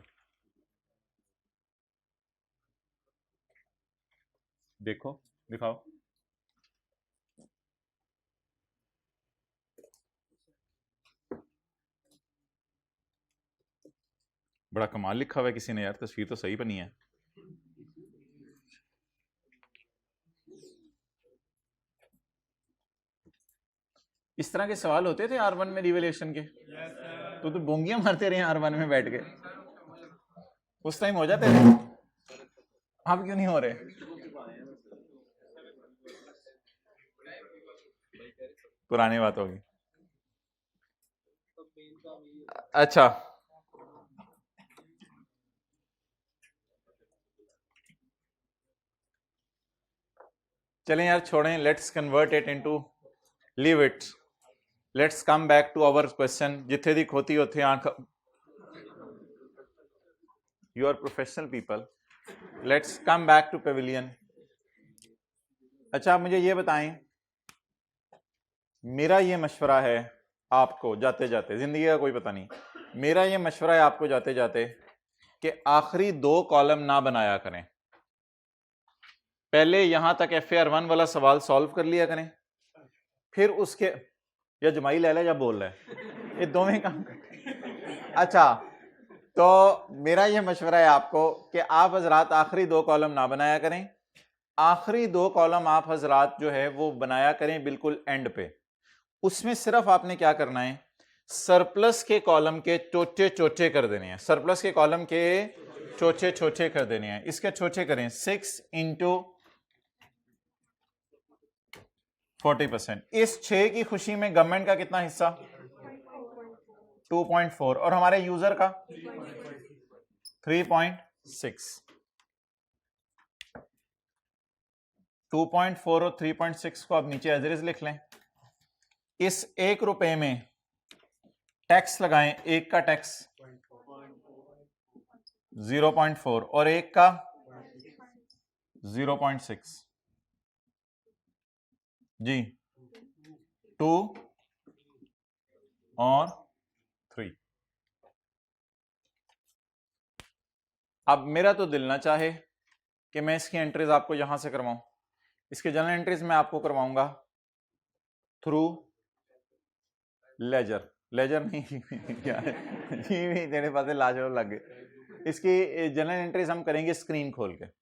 देखो दिखाओ। बड़ा कमाल लिखा हुआ है किसी ने यार। तस्वीर तो सही बनी है। इस तरह के सवाल होते थे R1 में रिवैल्यूएशन के। तू तो बोंगियां मारते रहे R1 में बैठ के, उस टाइम हो जाते थे, अब क्यों नहीं हो रहे? पुरानी बात होगी। अच्छा, चलें यार छोड़ें, let's convert it into, leave it, let's come back to our question. जिथे दी खोती उथे आंख, you are professional people, let's come back to pavilion. अच्छा, आप मुझे ये बताएं, मेरा ये मशवरा है आपको जाते जाते, जिंदगी का कोई पता नहीं, मेरा ये मशवरा है आपको जाते जाते कि आखिरी 2 कॉलम ना बनाया करें। पहले यहां तक FAR1 वाला सवाल सॉल्व कर लिया करें, फिर उसके, या जमाई ले ले या बोल रहे, ये दोवें काम करते। अच्छा, तो मेरा ये मशवरा है आपको कि आप हजरात आखिरी 2 कॉलम ना बनाया करें। आखिरी 2 कॉलम आप हजरात जो है वो बनाया करें बिल्कुल एंड पे। उसमें सिर्फ आपने क्या करना है, सरप्लस के कॉलम के चोचे चोचे कर देने हैं, सरप्लस के कॉलम के चोचे चोचे कर देने हैं। इसके चोचे करें 6 इंटू 40%। इस 6 की खुशी में गवर्नमेंट का कितना हिस्सा? 2.4, और हमारे यूजर का 3.6। 2.4 और 3.6 को आप नीचे एज इट इज लिख लें। इस 1 रुपए में टैक्स लगाएं, एक का टैक्स 0.4 और एक का 0.6 जी, 2 और 3। अब मेरा तो दिल ना चाहे कि मैं इसकी एंट्रीज आपको यहां से करवाऊं, इसके जनरल एंट्रीज मैं आपको करवाऊंगा थ्रू लेजर, लेजर नहीं क्या जी भी तेरे पास लाजवाब लग गए। इसकी जनरल एंट्रीज हम करेंगे स्क्रीन खोल के।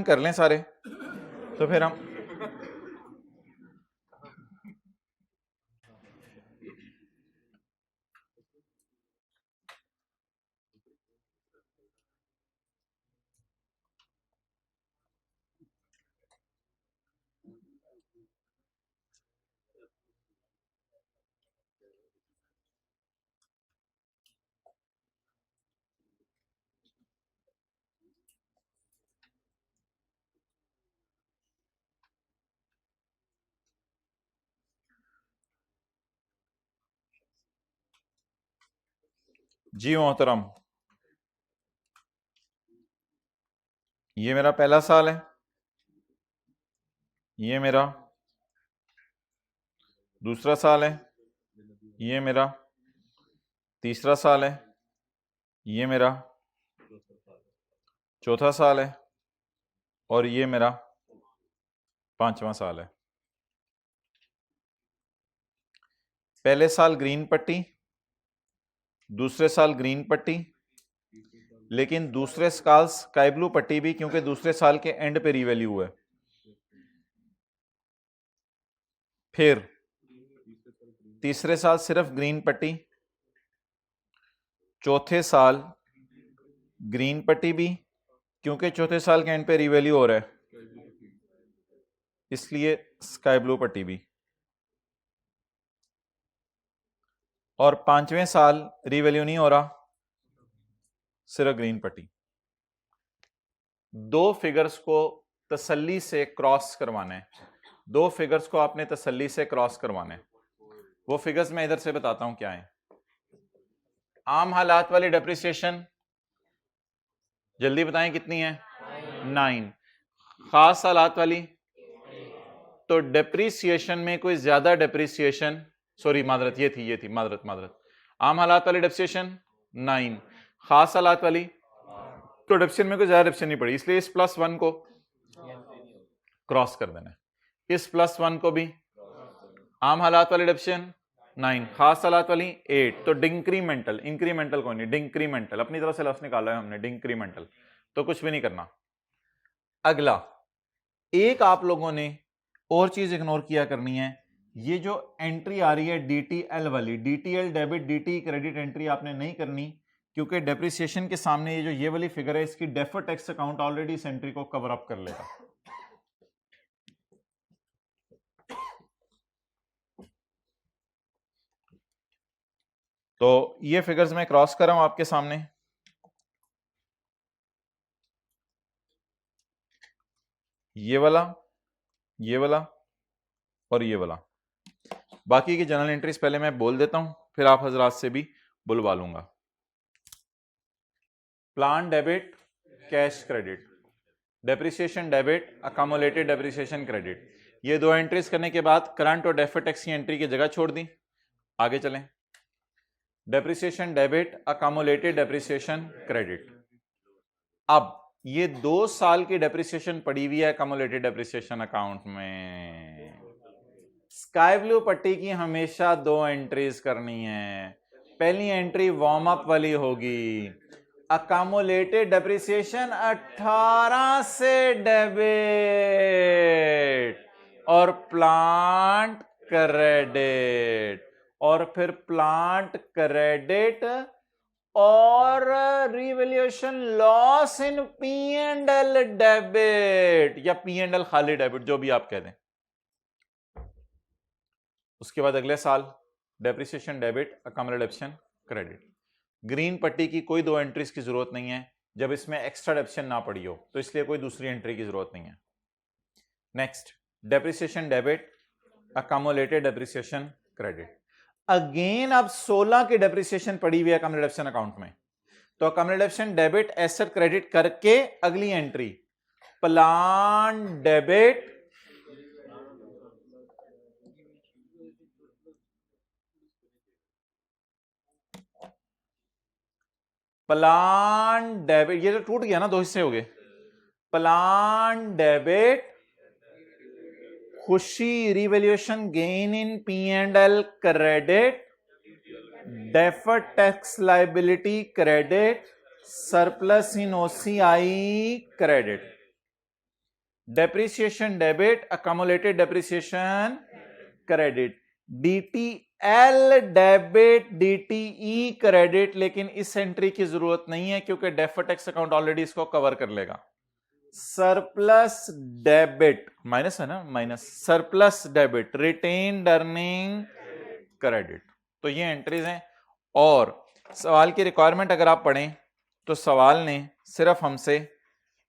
कर लें सारे, तो फिर हम जी मोहतरम, ये मेरा पहला साल है, ये मेरा दूसरा साल है, ये मेरा तीसरा साल है, ये मेरा चौथा साल है, और ये मेरा 5वां साल है। पहले साल ग्रीन पट्टी, दूसरे साल ग्रीन पट्टी, लेकिन दूसरे साल स्काई ब्लू पट्टी भी, क्योंकि दूसरे साल के एंड पे रीवैल्यू हुआ है। फिर तीसरे साल सिर्फ ग्रीन पट्टी, चौथे साल ग्रीन पट्टी भी, क्योंकि चौथे साल के एंड पे रीवैल्यू हो रहा है, इसलिए स्काई ब्लू पट्टी भी, और 5वें साल रीवैल्यू नहीं हो रहा, सिर्फ ग्रीन पट्टी। 2 फिगर्स को तसल्ली से क्रॉस करवाना है, 2 फिगर्स को आपने तसल्ली से क्रॉस करवाना है। वो फिगर्स मैं इधर से बताता हूं क्या है। आम हालात वाली डेप्रिसिएशन जल्दी बताएं कितनी है? 9। खास हालात वाली, तो डेप्रिसिएशन में कोई ज्यादा डेप्रिसिएशन, सॉरी मादरत ये थी मादरत। आम हालात वाली डेप्रिसिएशन 9, खास हालात वाली तो डेप्रिसिएशन में कोई ज्यादा डेप्रिसिएशन नहीं पड़ी, इसलिए इस +1 को क्रॉस कर देना है, इस +1 को भी। आम हालात वाली डेप्रिसिएशन 9, खास सलात वाली 8, तो डिंक्रीमेंटल, इंक्रीमेंटल कोई नहीं, डिंक्रीमेंटल अपनी तरफ से लफ्ज निकाला है हमने, डिंक्रीमेंटल, तो कुछ भी नहीं करना। अगला एक आप लोगों ने और चीज इग्नोर किया करनी है, ये जो एंट्री आ रही है डीटीएल वाली, DTL debit DT credit entry आपने नहीं करनी, क्योंकि डेप्रिसिएशन के सामने ये जो ये वाली फिगर है इसकी डेफर्ड टैक्स अकाउंट ऑलरेडी इस एंट्री को कवर अप कर लेगा। तो ये फिगर्स मैं क्रॉस कर रहा हूं आपके सामने, ये वाला, ये वाला और ये वाला। बाकी की जनरल एंट्रीज पहले मैं बोल देता हूं, फिर आप हजरात से भी बुलवा लूंगा। Plan debit, cash credit, depreciation debit, accumulated depreciation credit, ये दो एंट्रीज करने के बाद करंट और डेफर्ड टैक्स की एंट्री की जगह छोड़ दी। आगे चलें, depreciation debit, accumulated depreciation credit. अब ये 2 साल की डेप्रिसिएशन पड़ी हुई है अकामुलेटेड डेप्रिसिएशन अकाउंट में। स्काई ब्लू पट्टी की हमेशा 2 एंट्रीज करनी है। पहली एंट्री वार्म अप वाली होगी, अकामुलेटेड डेप्रिसिएशन 18 से डेबिट और प्लांट क्रेडिट, और फिर प्लांट क्रेडिट और revaluation loss in P and L debit या पी एंड एल खाली डेबिट, जो भी आप कह दें। उसके बाद अगले साल depreciation debit, accumulation credit. Green पट्टी की कोई 2 एंट्रीज की जरूरत नहीं है जब इसमें एक्स्ट्रा डेप्रिसिएशन ना पड़ी हो, तो इसलिए कोई दूसरी एंट्री की जरूरत नहीं है। Next, depreciation debit, accumulated depreciation credit. Again अब 16 की डेप्रिसिएशन पड़ी हुई है अकामुलेशन अकाउंट में, तो अकामुलेशन डेबिट एसेट क्रेडिट करके अगली entry plan debit, plan debit, ये तो टूट गया ना, 2 हिस्से हो गए। प्लान डेबिट, खुशी revaluation gain in P and L credit, deferred tax liability credit, surplus in OCI credit. Depreciation debit, accumulated depreciation credit, DTL debit DTE credit, लेकिन इस एंट्री की जरूरत नहीं है क्योंकि डेफर्ड टैक्स अकाउंट ऑलरेडी इसको कवर कर लेगा। सरप्लस डेबिट, माइनस है ना, minus surplus debit, retained earning credit. तो ये एंट्रीज हैं। और सवाल की रिक्वायरमेंट अगर आप पढ़ें तो सवाल ने सिर्फ हमसे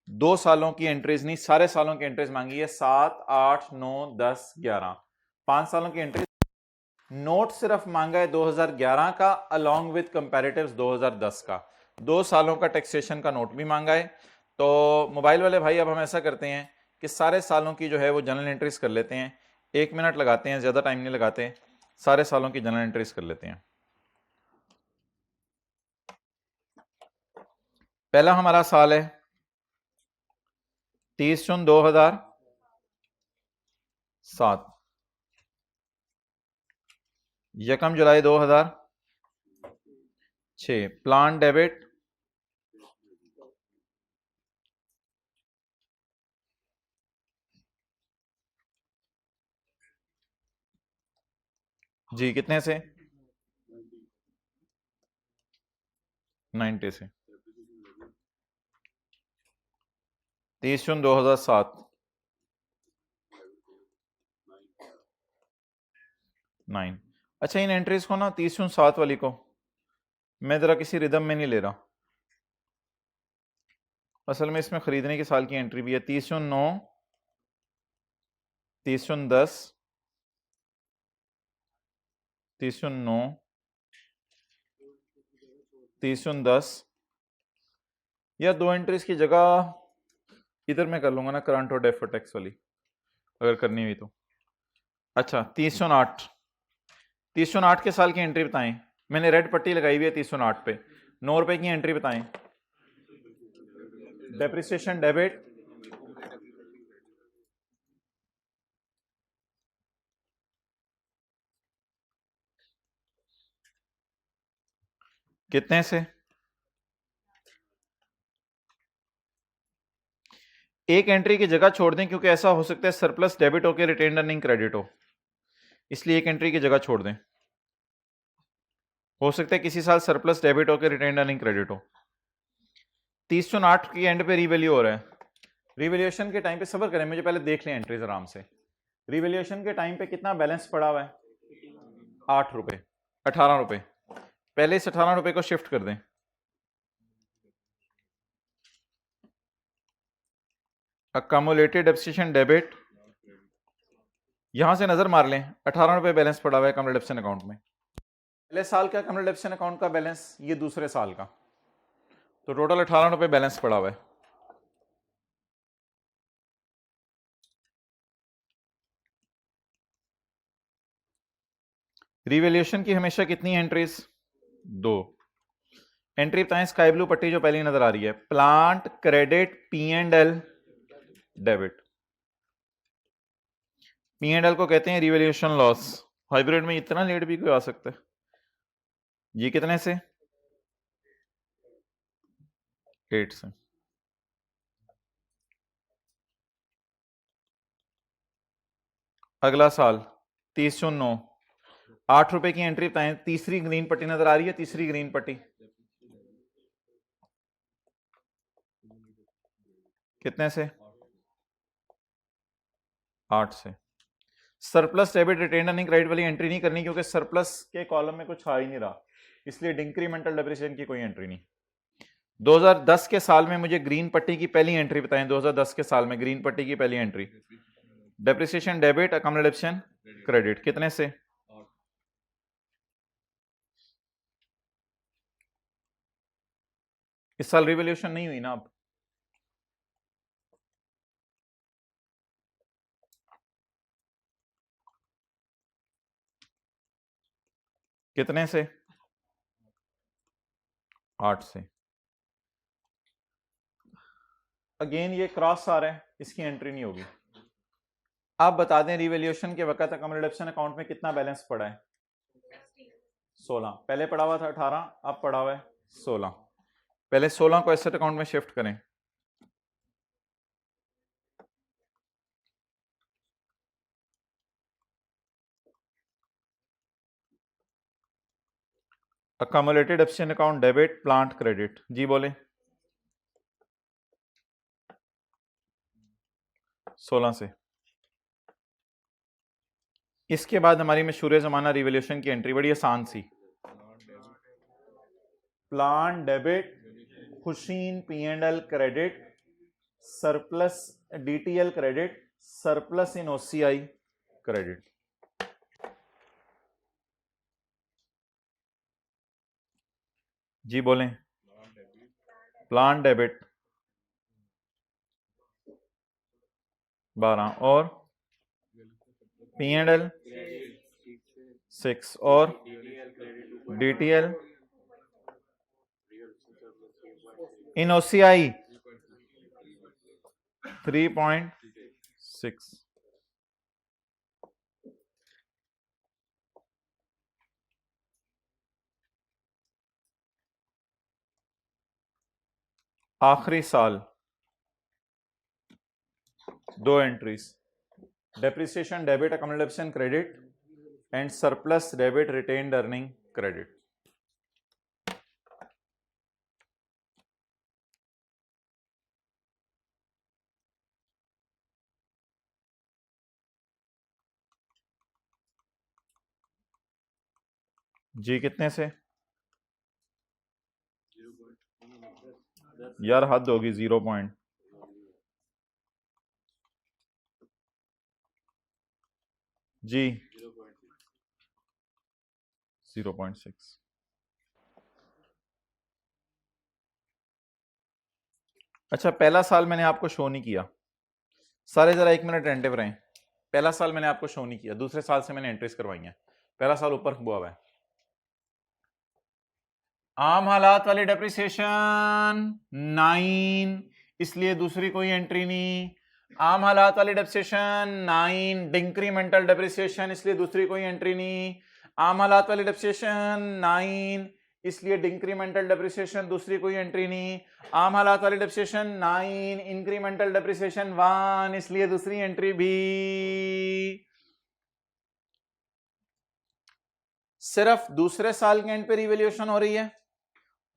2 सालों की एंट्रीज नहीं, सारे सालों की एंट्रीज मांगी है, 7, 8, 9, 10, 11, 5 सालों की एंट्रीज। नोट सिर्फ मांगा है 2011 का अलॉन्ग विद कंपैरेटिव्स 2010 का, 2 सालों का टैक्सेशन का नोट भी मांगा है। तो मोबाइल वाले भाई अब हम ऐसा करते हैं कि सारे सालों की जो है वो जनरल एंट्रीज कर लेते हैं, 1 मिनट लगाते हैं, ज़्यादा टाइम नहीं लगाते, सारे सालों की जनरल एंट्रीज कर लेते हैं। पहला हमारा साल है 30 जून 2007, 1 जुलाई 2006, प्लान डेबिट, जी कितने से, 90 से, 30 जून 2007, 9। अच्छा, इन एंट्रीज को ना 30 जून 7 वाली को मैं जरा किसी रिदम में नहीं ले रहा, असल में इसमें खरीदने के साल की एंट्री भी है, 30 जून 9, 30 जून 10, 30 जून 9, 30 जून 10, या 2 एंट्रीज की जगह इधर मैं कर लूंगा ना, करंट और डेफर्ड टैक्स वाली अगर करनी हुई तो। अच्छा, 30 जून 8, 30 जून 8 के साल की एंट्री बताएं, मैंने रेड पट्टी लगाई हुई है 30 जून 8 पे, 9 रुपए की एंट्री बताएं। डेप्रिसिएशन डेबिट, कितने से? एक एंट्री की जगह छोड़ दें क्योंकि ऐसा हो सकता है सरप्लस डेबिट हो के रिटेन अर्निंग क्रेडिट हो, इसलिए एक एंट्री की जगह छोड़ दें। हो सकता है किसी साल सरप्लस डेबिट हो के रिटेन अर्निंग क्रेडिट हो। 3008 की एंड पे रीवैल्यू हो रहा है। रिवैल्यूएशन के टाइम पे सब्र करें, मुझे पहले देख लें एंट्रीज आराम से। रिवैल्यूएशन के टाइम पे कितना बैलेंस पड़ा हुआ है? 8 रुपए, 18 रुपए। पहले इस 18 रुपए को शिफ्ट कर दें। अक्यूमुलेटेड डेप्रिसिएशन डेबिट, यहां से नजर मार लें, 18 रुपए बैलेंस पड़ा हुआ है अक्यूमुलेटेड डेप्रिसिएशन अकाउंट में। पहले साल का अक्यूमुलेटेड डेप्रिसिएशन अकाउंट का बैलेंस, ये दूसरे साल का, तो टोटल 18 रुपए बैलेंस पड़ा हुआ है। रिवैल्यूएशन की हमेशा कितनी एंट्रीज? 2 एंट्री बताएं। स्काई ब्लू पट्टी जो पहली नजर आ रही है, plant credit P&L debit. P&L को कहते हैं रिवैल्यूएशन लॉस। हाइब्रिड में इतना लेट भी कोई आ सकता है। ये कितने से? 8 से। अगला साल 30/9, 8 रुपए की एंट्री बताएं। तीसरी ग्रीन पट्टी नजर आ रही है, तीसरी ग्रीन पट्टी कितने से? 8 से। Surplus debit retain earning credit वाली एंट्री नहीं करनी क्योंकि सरप्लस के कॉलम में कुछ आ ही नहीं रहा, इसलिए इंक्रीमेंटल डेप्रिसिएशन की कोई एंट्री नहीं। 2010 के साल में मुझे ग्रीन पट्टी की पहली एंट्री बताएं। 2010 के साल में ग्रीन पट्टी की पहली entry, depreciation debit accumulated depreciation credit कितने से? 8। इस साल रिवैल्यूएशन नहीं हुई ना अब। कितने से? 8 से। अगेन ये क्रॉस आ रहा है, इसकी एंट्री नहीं होगी। आप बता दें रिवैल्यूएशन के वक्त अक्यूमुलेटेड डेप्रिसिएशन अकाउंट में कितना बैलेंस पड़ा है? 16। पहले पड़ा हुआ था 18, अब पड़ा हुआ है 16। पहले 16 को एसेट अकाउंट में शिफ्ट करें। Accumulated depreciation account debit plant credit, जी बोले। 16 से। इसके बाद हमारी मशहूर जमाना रिवैल्यूएशन की एंट्री, बड़ी आसान सी। प्लांट डेबिट खुशीन P&L credit surplus DTL credit surplus in OCI credit. जी बोलें। प्लांट डेबिट 12 और P&L 6 और DTL इन OCI 3.6। आखिरी साल 2 entries, depreciation debit accumulated depreciation credit and surplus debit retained earning credit. जी कितने से? यार हद होगी 0 पॉइंट। जी 0.6। अच्छा पहला साल मैंने आपको शो नहीं किया, सारे जरा 1 मिनट अटेंटिव रहें। पहला साल मैंने आपको शो नहीं किया, दूसरे साल से मैंने एंट्रीज करवाई हैं। पहला साल ऊपर हुआ हुआ है। आम हालात वाली डेप्रिसिएशन 9, इसलिए दूसरी कोई एंट्री नहीं। आम हालात वाली डेप्रिसिएशन 9, इंक्रीमेंटल डेप्रिसिएशन, इसलिए दूसरी कोई एंट्री नहीं। आम हालात वाली डेप्रिसिएशन 9, इसलिए इंक्रीमेंटल डेप्रिसिएशन दूसरी कोई एंट्री नहीं। आम हालात वाली डेप्रिसिएशन 9, इंक्रीमेंटल डेप्रिसिएशन 1, इसलिए दूसरी एंट्री भी। सिर्फ दूसरे साल के एंड पे रिवैल्यूएशन हो रही है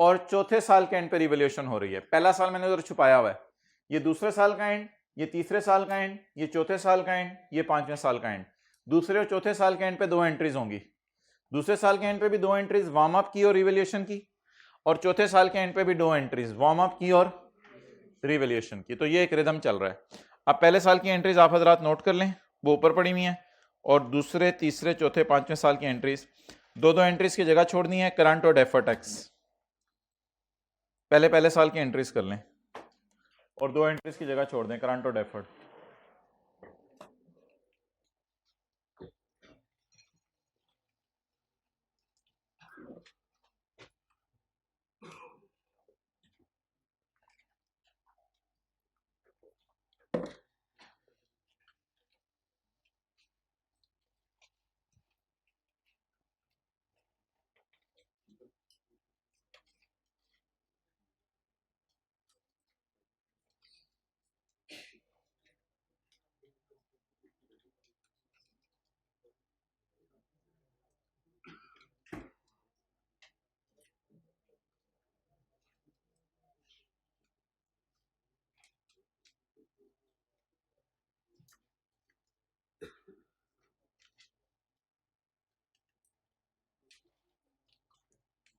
और चौथे साल के एंड पे रिवैल्यूएशन हो रही है। पहला साल मैंने उधर छुपाया हुआ है, ये दूसरे साल का एंड, ये तीसरे साल का एंड, ये चौथे साल का एंड, ये पांचवें साल का एंड। दूसरे और चौथे साल के एंड पे 2 एंट्रीज होंगी। दूसरे साल के एंड पे भी 2 एंट्रीज वार्म अप की और रिवैल्यूएशन की, और चौथे साल के एंड पे भी 2 एंट्रीज वार्म अप की और रिवैल्यूएशन की। तो ये एक रिदम चल रहा है। अब पहले साल की एंट्रीज आप हजरात नोट कर लें, वो ऊपर पड़ी हुई हैं, और दूसरे तीसरे चौथे पांचवें साल की एंट्रीज, 2 एंट्रीज की जगह छोड़नी है करंट और डेफर्ड टैक्स। पहले साल की एंट्रीज कर लें और 2 एंट्रीज की जगह छोड़ दें करंट और डेफर्ड।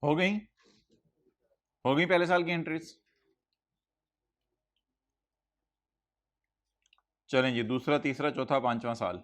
हो गई पहले साल की एंट्रीज। चलें जी, दूसरा तीसरा चौथा पांचवा साल।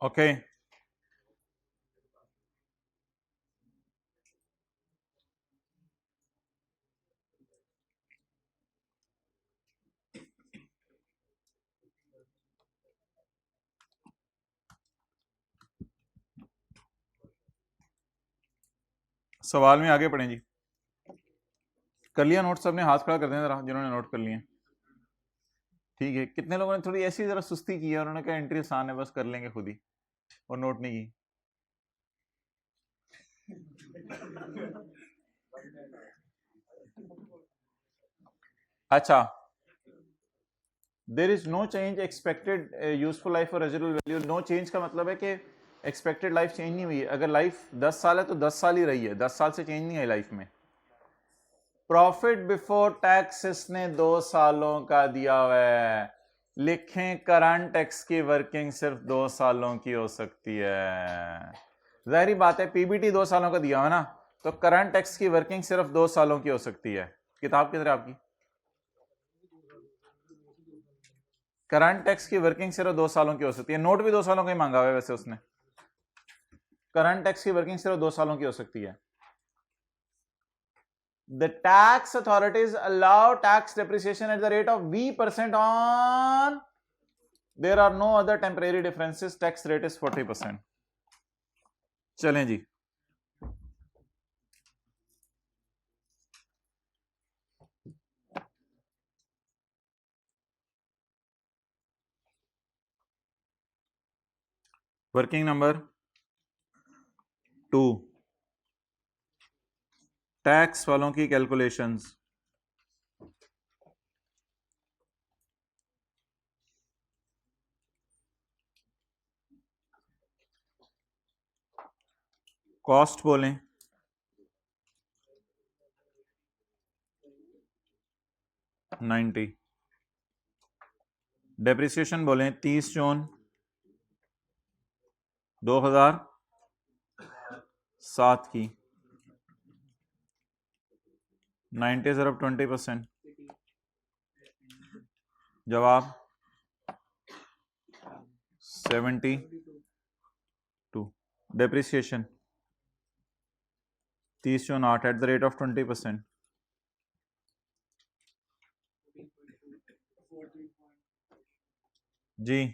ओके सवाल में आगे पढ़ें जी। कर लिया नोट सबने? हाथ खड़ा कर दें जरा जिन्होंने नोट कर लिए। ठीक है, कितने लोगों ने थोड़ी ऐसी जरा सुस्ती की है, उन्होंने कहा एंट्री आसान है बस कर लेंगे खुद ही। और नोट नहीं की। अच्छा, there is no change expected useful life और रेजिडुअल वैल्यू। नो चेंज का मतलब है कि एक्सपेक्टेड लाइफ चेंज नहीं हुई है। अगर लाइफ 10 साल है तो 10 साल ही रही है, 10 साल से चेंज नहीं है लाइफ में। प्रॉफिट बिफोर टैक्स इसने 2 सालों का दिया हुआ है, लिखें करंट टैक्स की वर्किंग सिर्फ 2 सालों की हो सकती है। जाहिर बात है, पीबीटी 2 सालों का दिया हुआ ना, तो करंट टैक्स की वर्किंग सिर्फ 2 सालों की हो सकती है। किताब किधर है आपकी? करंट टैक्स की वर्किंग सिर्फ 2 सालों की हो सकती है। नोट भी 2 सालों का ही मांगा हुआ है वैसे उसने। करंट टैक्स की वर्किंग सिर्फ 2 सालों की हो सकती है। The tax authorities allow tax depreciation at the rate of V% on, there are no other temporary differences, tax rate is 40%. चलें जी, वर्किंग नंबर 2, टैक्स वालों की कैलकुलेशंस। कॉस्ट बोलें 90, डेप्रिसिएशन बोलें 30 जून 2007 की, 90 ज़रब 20%, जवाब 72। Depreciation 30 June 8 at the rate of 20%, जी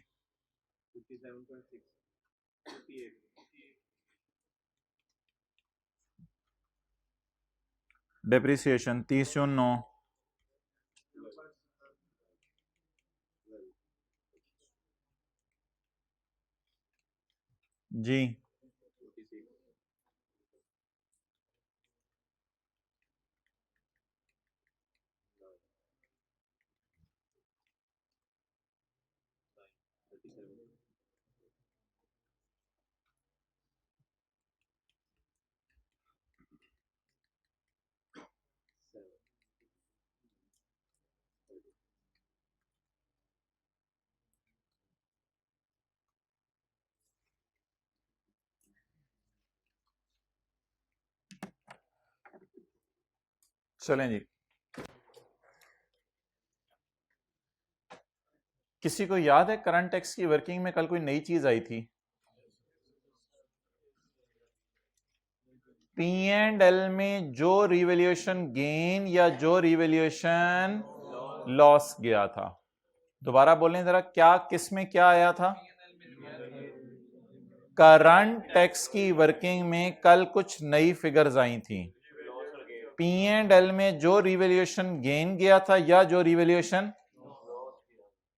डेप्रिसिएशन 30 जून 9, जी चलें जी। किसी को याद है करंट टैक्स की वर्किंग में कल कोई नई चीज आई थी? पी एंड एल में जो रिवैल्यूएशन गेन या जो रिवैल्यूएशन लॉस गया था, दोबारा बोलें जरा, क्या किस में क्या आया था? करंट टैक्स की वर्किंग में कल कुछ नई फिगर्स आई थी। पी एंड एल में जो रिवैल्यूएशन गेन गया था या जो रिवैल्यूएशन,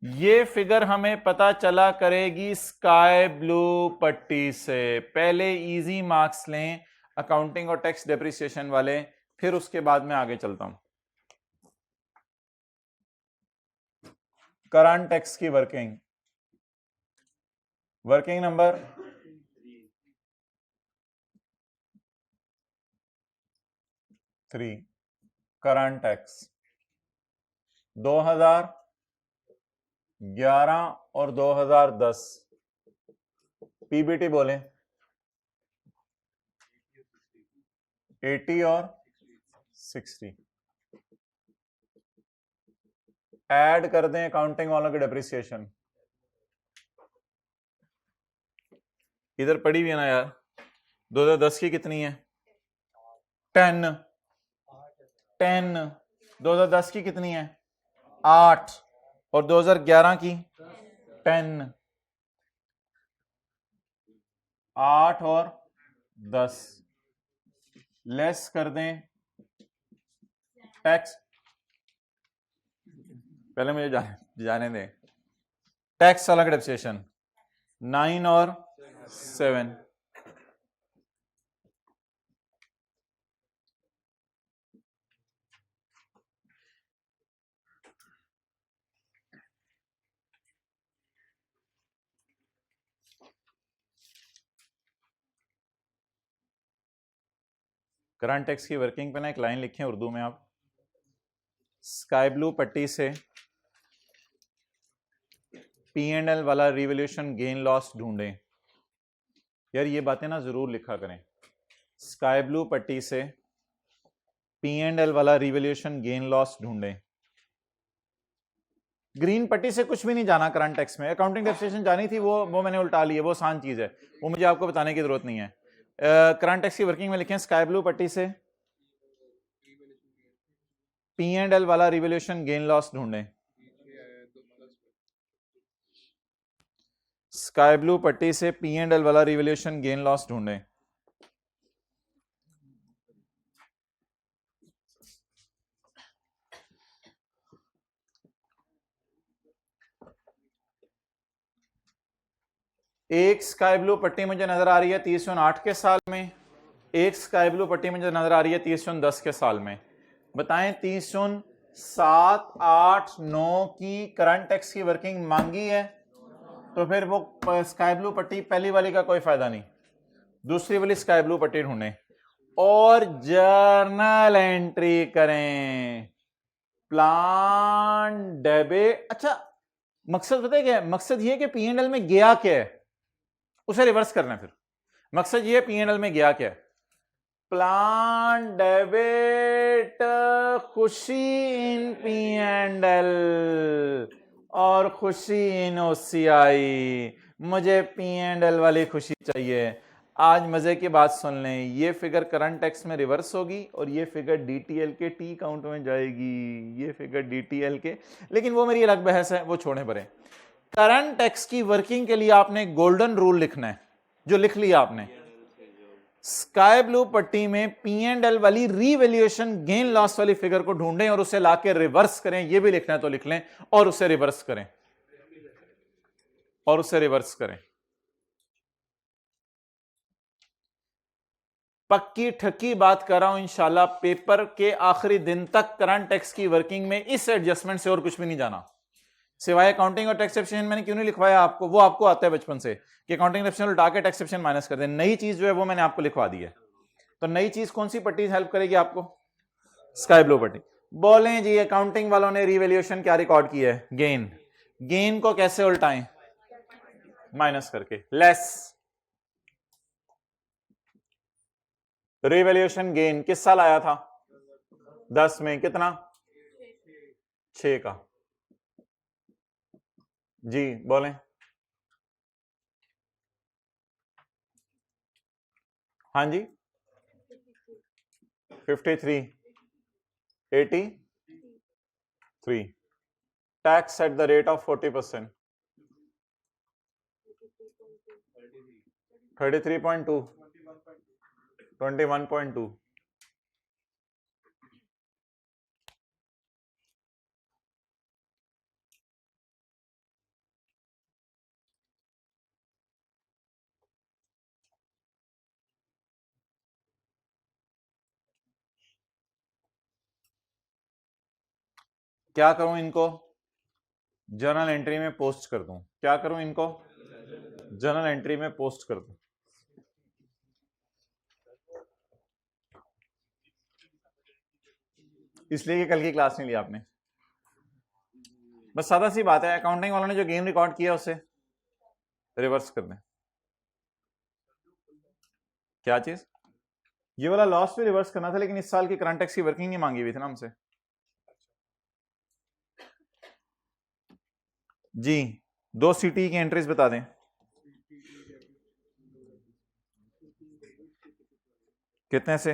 ये फिगर हमें पता चला करेगी स्काई ब्लू पट्टी से। पहले इजी मार्क्स लें अकाउंटिंग और टैक्स डेप्रिसिएशन वाले, फिर उसके बाद में आगे चलता हूं। करंट टैक्स की working, working number 3, current tax 2011 और 2010, पीबीटी बोलें 80 और 60, ऐड कर दें अकाउंटिंग वालों की डेप्रिसिएशन। इधर पड़ी हुई है ना यार, 2010 की कितनी है? 10, 2010 की कितनी है? 8, और 2011 की 10, 8 और 10, लेस कर दें टैक्स, पहले मुझे जाने दें, टैक्स अलग डेप्रिसिएशन 9 और 7। करंट टैक्स की वर्किंग पे ना एक लाइन लिखें उर्दू में आप, स्काई ब्लू पट्टी से P&L वाला रिवोल्यूशन गेन लॉस ढूंढें। यार ये बातें ना जरूर लिखा करें, स्काई ब्लू पट्टी से P&L वाला रिवोल्यूशन गेन लॉस ढूंढें। ग्रीन पट्टी से कुछ भी नहीं जाना करंट टैक्स में, अकाउंटिंग डेप्रिसिएशन जानी थी वो मैंने उल्टा ली है, वो आसान चीज है, वो मुझे आपको बताने की जरूरत नहीं है। करंट टैक्स की वर्किंग में लिखें स्काई ब्लू पट्टी से P&L वाला रिवोल्यूशन गेन लॉस ढूंढें। स्काई ब्लू पट्टी से P&L वाला रिवोल्यूशन गेन लॉस ढूंढें। एक स्काई ब्लू पट्टी मुझे नजर आ रही है 30/8 के साल में, एक स्काई ब्लू पट्टी मुझे नजर आ रही है 30/10 के साल में। बताएं 30/7, 8, 9 की करंट टैक्स की वर्किंग मांगी है, तो फिर वो स्काई ब्लू पट्टी पहली वाली का कोई फायदा नहीं, दूसरी वाली स्काई ब्लू पट्टी ढूंढें और जर्नल एंट्री करें। प्लान डेबिट, अच्छा मकसद पता है क्या है? मकसद ये कि P&L में गया क्या है उसे रिवर्स करना है। फिर मकसद ये P&L में गया क्या है। प्लान डेबिट खुशी इन P&L और खुशी इन OCI। मुझे P&L वाली खुशी चाहिए। आज मजे की बात सुन लें, ये फिगर करंट टैक्स में रिवर्स होगी और ये फिगर DTL के टी काउंट में जाएगी, ये फिगर DTL के, लेकिन वो मेरी अलग बहस है, वो छोड़े परे। करंट टैक्स की वर्किंग के लिए आपने गोल्डन रूल लिखना है, जो लिख लिया आपने। स्काई ब्लू पट्टी में P&L वाली रीवैल्यूएशन गेन लॉस वाली फिगर को ढूंढें और उसे लाके रिवर्स करें, ये भी लिखना है तो लिख लें, और उसे रिवर्स करें, और उसे रिवर्स करें। पक्की ठक्की बात कर रहा हूं, इंशाल्लाह पेपर के आखिरी दिन तक करंट टैक्स की वर्किंग में इस एडजस्टमेंट से और कुछ भी नहीं जाना, सिवाय अकाउंटिंग और टैक्स एक्सेप्शन। मैंने क्यों नहीं लिखवाया आपको, वो आपको आता है बचपन से कि अकाउंटिंग एक्सेप्शन उल्टा के टैक्स एक्सेप्शन माइनस कर दें। नई चीज जो है वो मैंने आपको लिखवा दी है। तो नई चीज कौन सी पट्टी हेल्प करेगी आपको? स्काई ब्लू पट्टी। बोलें जी अकाउंटिंग वालों ने रिवैल्यूएशन क्या रिकॉर्ड किया है? गेन। गेन को कैसे उल्टाएं? माइनस करके, लेस। रिवैल्यूएशन गेन किस साल आया था? 10 में। कितना? 6 का। जी बोलें। हाँ जी 53, 83, tax at the rate of 40%, 33.2, 21.2। क्या करूं इनको? जर्नल एंट्री में पोस्ट कर दूं? क्या करूं इनको? जर्नल एंट्री में पोस्ट कर दूं। इसलिए कि कल की क्लास नहीं ली आपने। बस सादा सी बात है, अकाउंटिंग वालों ने जो गेम रिकॉर्ड किया उसे रिवर्स कर दें। क्या चीज? ये वाला लॉस भी रिवर्स करना था, लेकिन इस साल की करंट टैक्स की वर्किंग नहीं मांगी हुई थी ना हमसे। जी 2 CT की एंट्रीज बता दें। कितने से?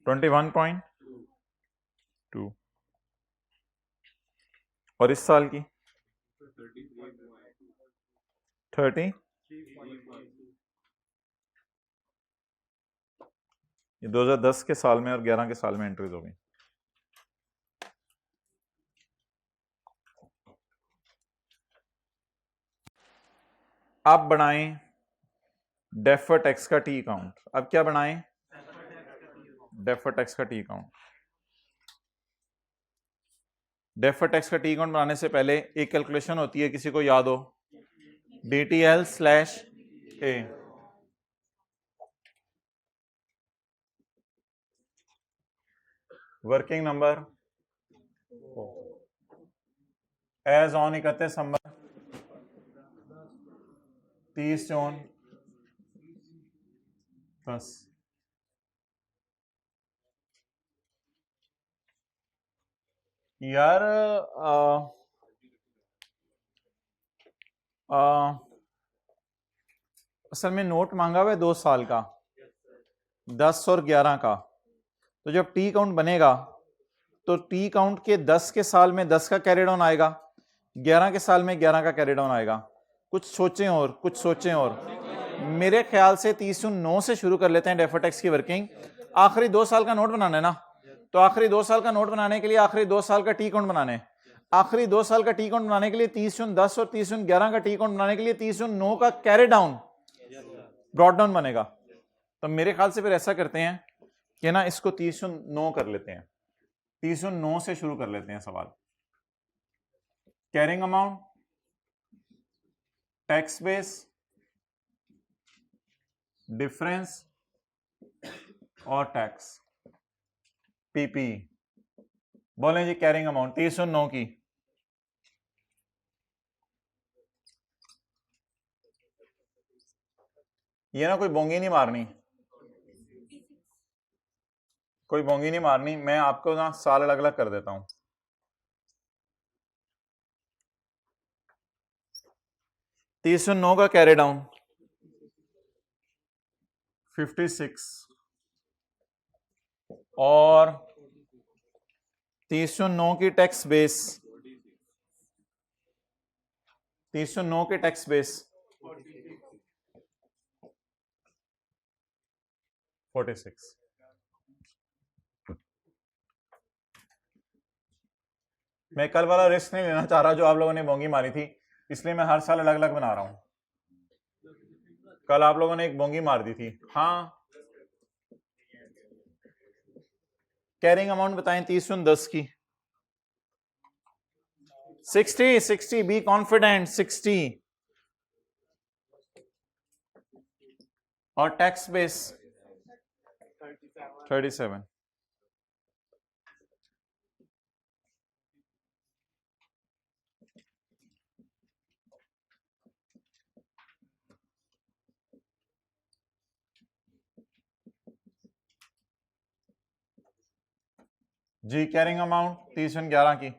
21.2। और इस साल की 30। ये 2010 के साल में और 11 के साल में एंट्रीज हो गई। अब बनाएं डेफर्ड टैक्स का टी अकाउंट। अब क्या बनाएं? डेफर्ड टैक्स का टी अकाउंट। डेफर्ड टैक्स का टी अकाउंट बनाने से पहले एक कैलकुलेशन होती है, किसी को याद हो? DTL/A। Working number as on 31 December 30 जून 10। यार असल में नोट मांगा हुआ है 2 साल का, 10 और 11 का। तो जब टी काउंट बनेगा तो टी काउंट के 10 के साल में 10 का कैरी डाउन आएगा, 11 के साल में 11 का कैरी डाउन आएगा। कुछ सोचें और मेरे ख्याल से 30/9 से शुरू कर लेते हैं डेफर्ड टैक्स की वर्किंग। आखिरी 2 साल का नोट बनाना है ना, तो आखिरी 2 साल का नोट बनाने के लिए आखिरी 2 साल का टी काउंट बनाने, आखिरी 2 साल का टी काउंट बनाने के लिए 30/10 और 30/11 का टी काउंट बनाने के लिए 30/9 का कैरी डाउन ब्रॉड डाउन बनेगा। तो मेरे ख्याल से फिर ऐसा करते हैं कि ना इसको 30/9 कर लेते हैं, 30/9 से शुरू कर लेते हैं सवाल। Carrying amount, tax base, difference और टैक्स, पीपी। बोलें जी कैरिंग अमाउंट 30/9 की। ये ना कोई बोंगी नहीं मारनी, कोई बोंगी नहीं मारनी, मैं आपको ना साल अलग अलग कर देता हूं। 30/9 का कैरी डाउन 56 और 30/9 की टैक्स बेस, 30/9 के टैक्स बेस 46। मैं कल वाला रिस्क नहीं लेना चाह रहा जो आप लोगों ने बोंगी मारी थी, इसलिए मैं हर साल अलग अलग बना रहा हूं। कल आप लोगों ने एक बोंगी मार दी थी। हाँ, कैरिंग अमाउंट बताएं 30/10 की। 60 बी कॉन्फिडेंट 60 और टैक्स बेस 37। जी कैरिंग अमाउंट 30/11 की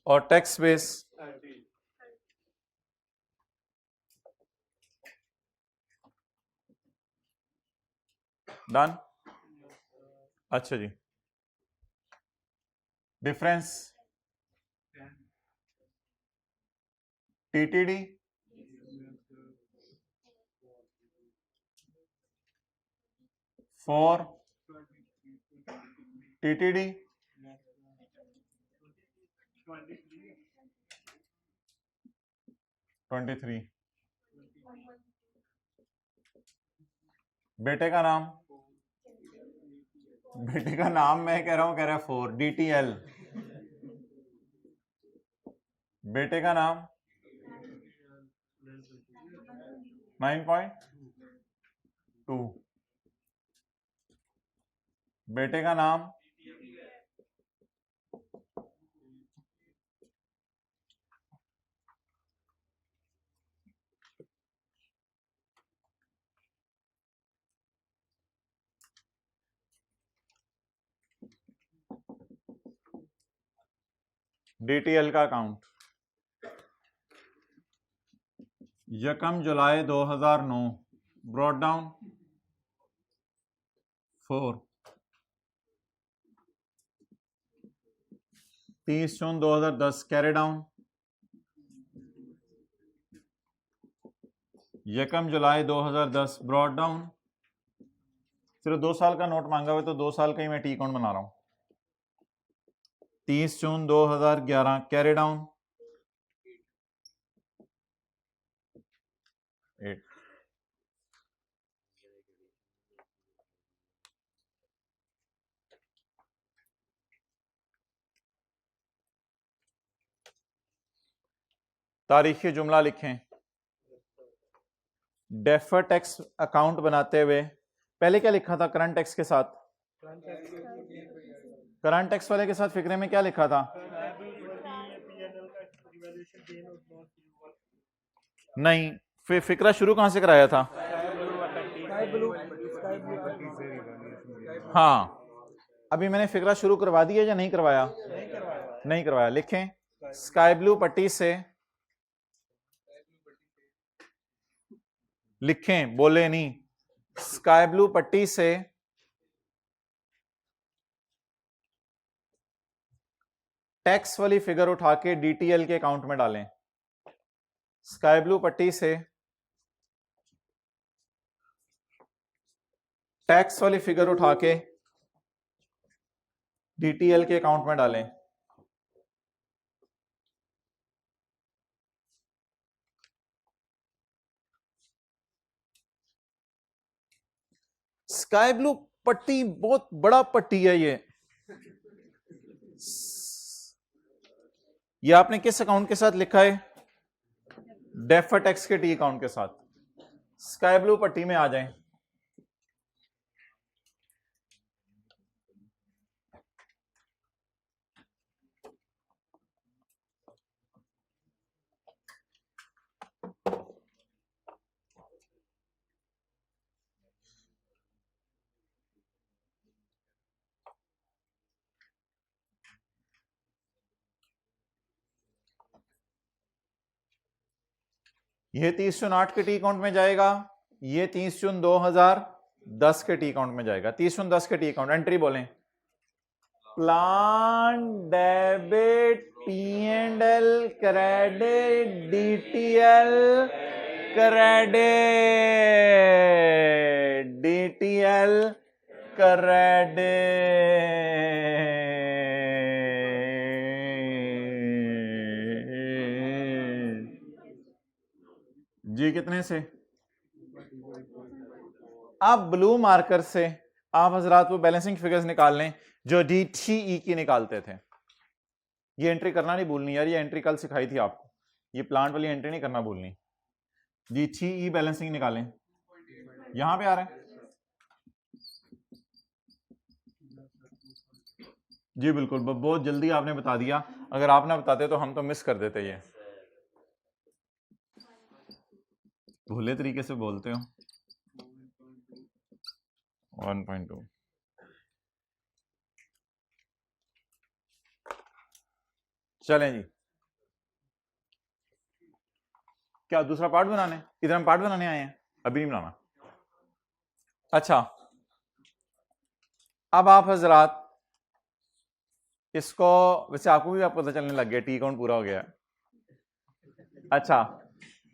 और टैक्स बेस 30। डन। अच्छा जी, डिफरेंस टीटीडी 4 टीटीडी 23। बेटे का नाम, बेटे का नाम मैं कह रहा हूं, कह रहा है 4 DTL। बेटे का नाम 9.2। बेटे का नाम DTL का अकाउंट 1 जुलाई 2009 ब्रॉट डाउन 4, 30 जून 2010 कैरी डाउन, 1 जुलाई 2010 ब्रॉट डाउन। सिर्फ 2 साल का नोट मांगा हुआ है तो 2 साल का ही मैं टी अकाउंट बना रहा हूं। 30 जून 2011 कैरी डाउन 8। तारीखी जुमला लिखें। डेफर टैक्स अकाउंट बनाते हुए पहले क्या लिखा था करंट टैक्स के साथ? करंट टैक्स वाले के साथ फिक्रे में क्या लिखा था? नहीं, फिर फिक्रा शुरू कहां से कराया था? हाँ, अभी मैंने फिक्रा शुरू करवा दिया या नहीं करवाया? नहीं करवाया। लिखें स्काई ब्लू पट्टी से, लिखें बोले नहीं, स्काई ब्लू पट्टी से टैक्स वाली फिगर उठा के डीटीएल के अकाउंट में डालें। स्काई ब्लू पट्टी से टैक्स वाली फिगर उठा के डीटीएल के अकाउंट में डालें। स्काई ब्लू पट्टी बहुत बड़ा पट्टी है ये आपने किस अकाउंट के साथ लिखा है? डेफर टैक्स के टी अकाउंट के साथ। स्काई ब्लू पट्टी में आ जाएं। ये 30 जून 8 के टी अकाउंट में जाएगा, ये 30 जून 2010 के टी अकाउंट में जाएगा। 30 जून 10 के टी अकाउंट एंट्री बोलें। Plant debit P&L credit DTL credit DTL credit. जी कितने से? आप ब्लू मार्कर से आप हजरात वो बैलेंसिंग फिगर्स निकाल लें जो DTE की निकालते थे। ये एंट्री करना नहीं भूलनी यार, ये एंट्री कल सिखाई थी आपको, ये प्लांट वाली एंट्री नहीं करना भूलनी। DTE बैलेंसिंग निकालें, यहां पे आ रहा है जी बिल्कुल, बहुत जल्दी आपने बता दिया, अगर आप ना बताते तो हम तो मिस कर देते। ये भूले तरीके से बोलते हो। 1.2 चलें जी, क्या दूसरा पार्ट बनाने? इधर हम पार्ट बनाने आए हैं, अभी नहीं बनाना। अच्छा, अब आप हजरात इसको, वैसे आपको भी पता चलने लग गया टी अकाउंट पूरा हो गया। अच्छा,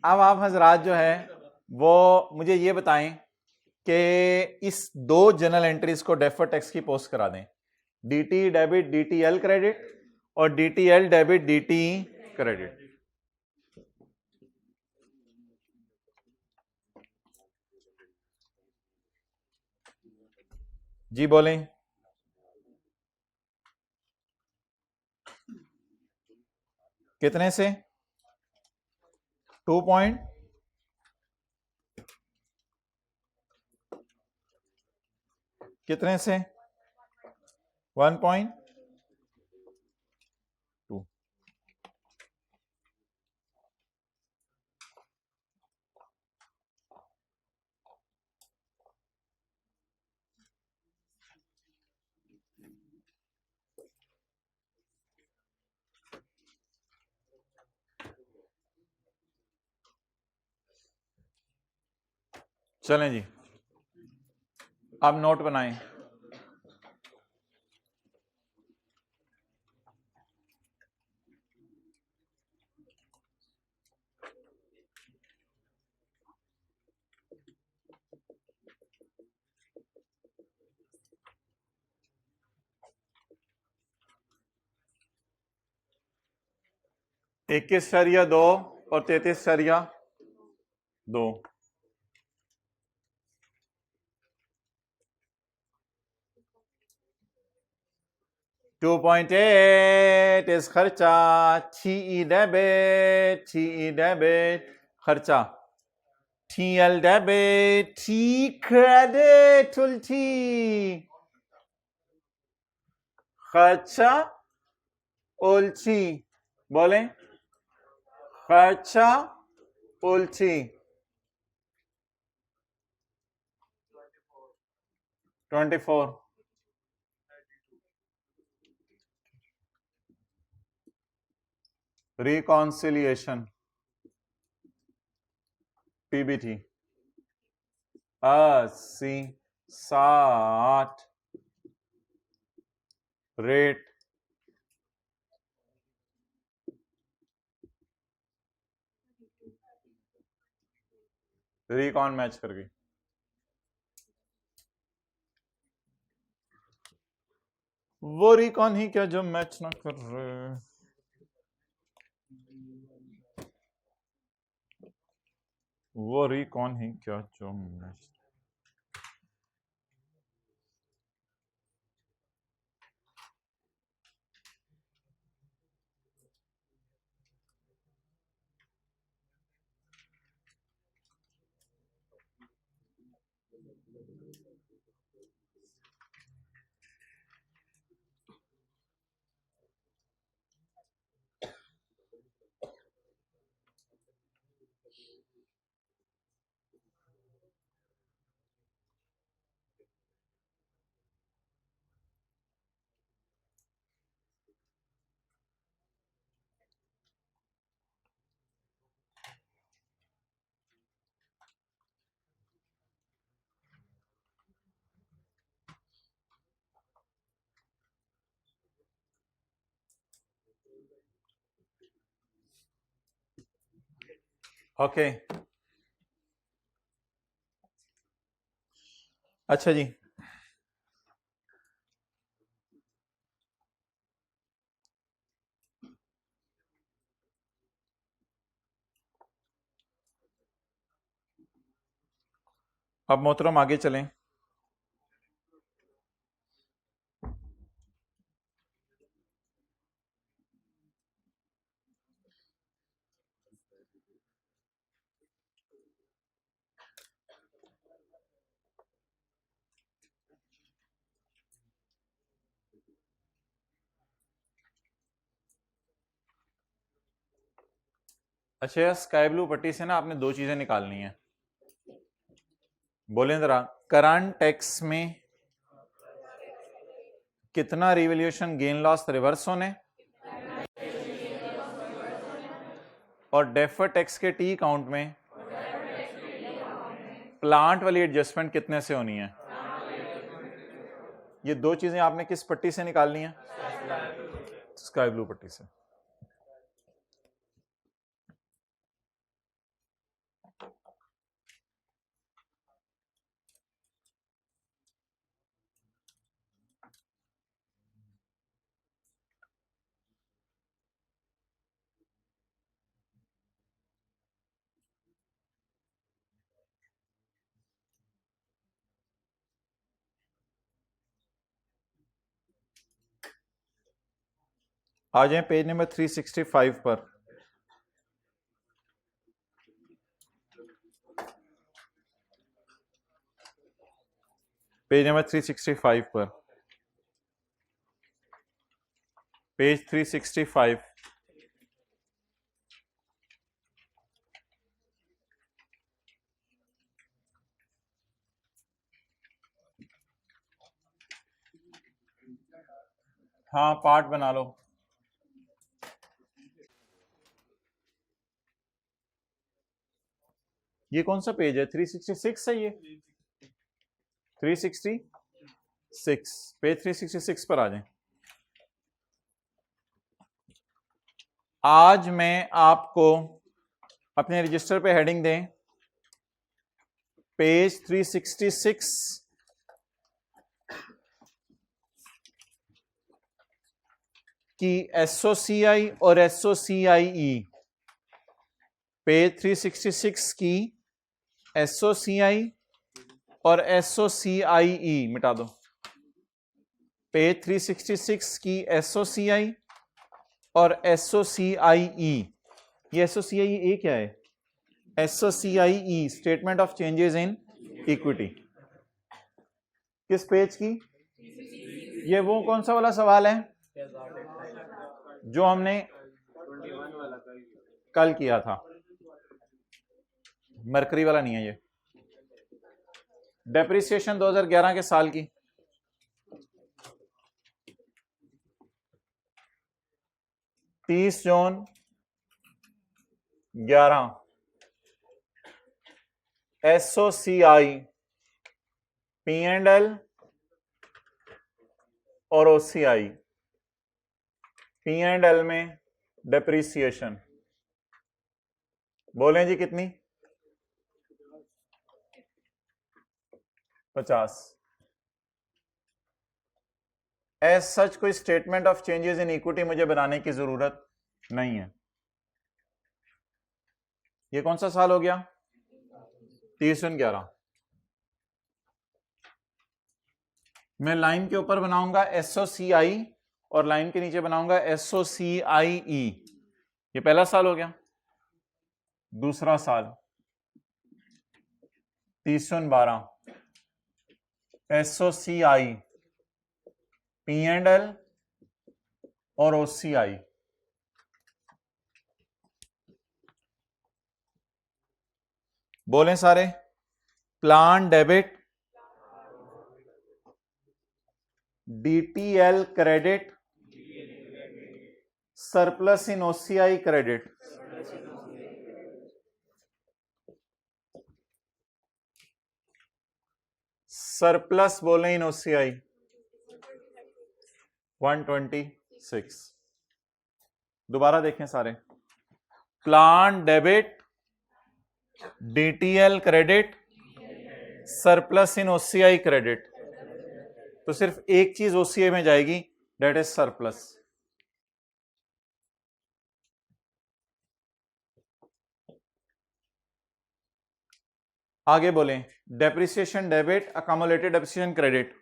अब आप हजरात जो है वो मुझे ये बताएं कि इस दो जनरल एंट्रीज को डेफर टैक्स की पोस्ट करा दें। DT डेबिट DTL क्रेडिट और DTL डेबिट DT क्रेडिट। जी बोलें। कितने से? 2 पॉइंट कितने से? 1.2। चलें जी, अब नोट बनाएं। 21.2 और 33.2। 2.8 is खर्चा, TE debit खर्चा, TL debit, T credit उल्टी खर्चा उल्टी, बोलें खर्चा उल्टी। 24 reconciliation PBT 80 60 rate recon match कर गई। वो रिकॉन ही क्या जो मैच ना कर रहे, वो रिकॉन ही क्या जो मैच। ओके अच्छा जी, अब मोहतरम आगे चलें। अच्छा यार, स्काई ब्लू पट्टी से ना आपने दो चीजें निकालनी है, बोलें जरा। करंट टैक्स में कितना रिवैल्यूएशन गेन लॉस रिवर्स होने, और डेफर टैक्स के टी काउंट में प्लांट वाली एडजस्टमेंट कितने से होनी है। ये दो चीजें आपने किस पट्टी से निकालनी है? स्काई ब्लू पट्टी से। आ जाए पेज नंबर 365 पर। पेज नंबर 365 पर, पेज 365। हाँ पार्ट बना लो। ये कौन सा पेज है? 366 है ये, 366, पेज 366 पर आ जाए। आज मैं आपको अपने रजिस्टर पे हेडिंग दें, पेज 366, की एसओसीआई और एसओसीआईई, पेज 366 की एसओसीआई और एसओसीआईई मिटा दो, पेज 366 की एसओसीआई और एसओसीआईई। ये एसओसीआईई क्या है? SOCIE statement of changes in equity, किस पेज की? ये वो कौन सा वाला सवाल है जो हमने कल किया था? मरकरी वाला नहीं है ये। डेप्रिसिएशन 2011 के साल की, तीस जून 11, एसओसीआई, P&L और ओसीआई। P&L में डेप्रिसिएशन बोलें जी कितनी? 50। एज सच कोई statement of changes in equity मुझे बनाने की जरूरत नहीं है। ये कौन सा साल हो गया? 30/11। मैं लाइन के ऊपर बनाऊंगा एसओसीआई और लाइन के नीचे बनाऊंगा एसओसीआईई। ये पहला साल हो गया। दूसरा साल 30/12, एसओसीआई, P&L और ओसीआई। बोलें सारे। Plan debit, DTL credit, surplus इन ओसीआई क्रेडिट। सरप्लस बोले इन ओसीआई 126। दोबारा देखें सारे। Plan debit, DTL credit, surplus इन ओसीआई क्रेडिट। तो सिर्फ एक चीज ओसीआई में जाएगी, डेट इज सरप्लस। आगे बोलें। Depreciation debit, accumulated depreciation credit.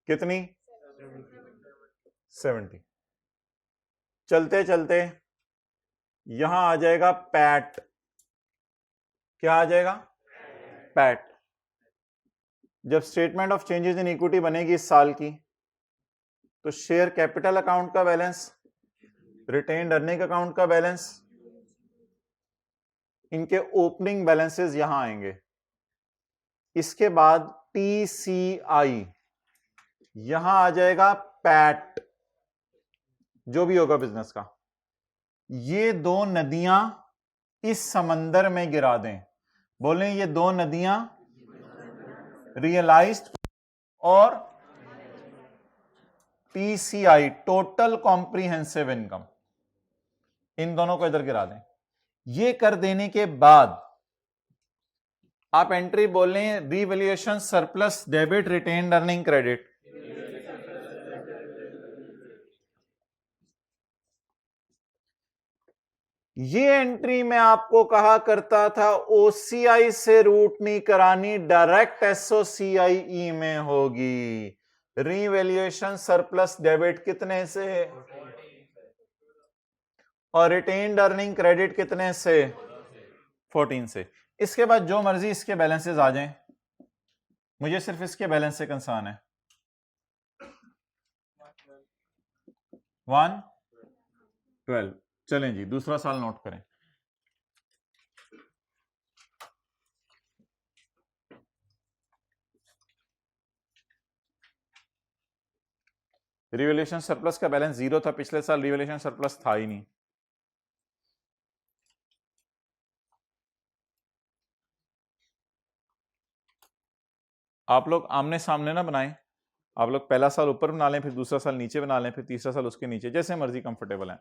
कितनी? 70। चलते चलते यहां आ जाएगा पैट। क्या आ जाएगा? पैट। जब statement of changes in equity बनेगी इस साल की, तो शेयर कैपिटल अकाउंट का बैलेंस, रिटेन्ड अर्निंग अकाउंट का बैलेंस, इनके ओपनिंग बैलेंसेस यहां आएंगे। इसके बाद टीसीआई, यहां आ जाएगा पैट, जो भी होगा बिजनेस का। ये दो नदियां इस समंदर में गिरा दें। बोलें ये दो नदियां, रियलाइज्ड और टीसीआई, टोटल कॉम्प्रिहेंसिव इनकम, इन दोनों को इधर गिरा दें। ये कर देने के बाद आप एंट्री बोलें revaluation surplus debit, retained earning credit. ये एंट्री मैं आपको कहा करता था ओसीआई से रूट नहीं करानी, डायरेक्ट एसओसीआई में होगी। रीवैल्यूएशन सरप्लस डेबिट कितने से और रिटेन्ड अर्निंग क्रेडिट कितने से? 14 से। इसके बाद जो मर्जी इसके बैलेंसेस आ जाएं, मुझे सिर्फ इसके बैलेंस से कंसर्न है। 112। चलें जी, दूसरा साल नोट करें। रिवैल्यूएशन सरप्लस का बैलेंस 0 था पिछले साल, रिवैल्यूएशन सरप्लस था ही नहीं। आप लोग आमने सामने ना बनाएं। आप लोग पहला साल ऊपर बना लें, फिर दूसरा साल नीचे बना लें, फिर तीसरा साल उसके नीचे, जैसे मर्जी कंफर्टेबल है।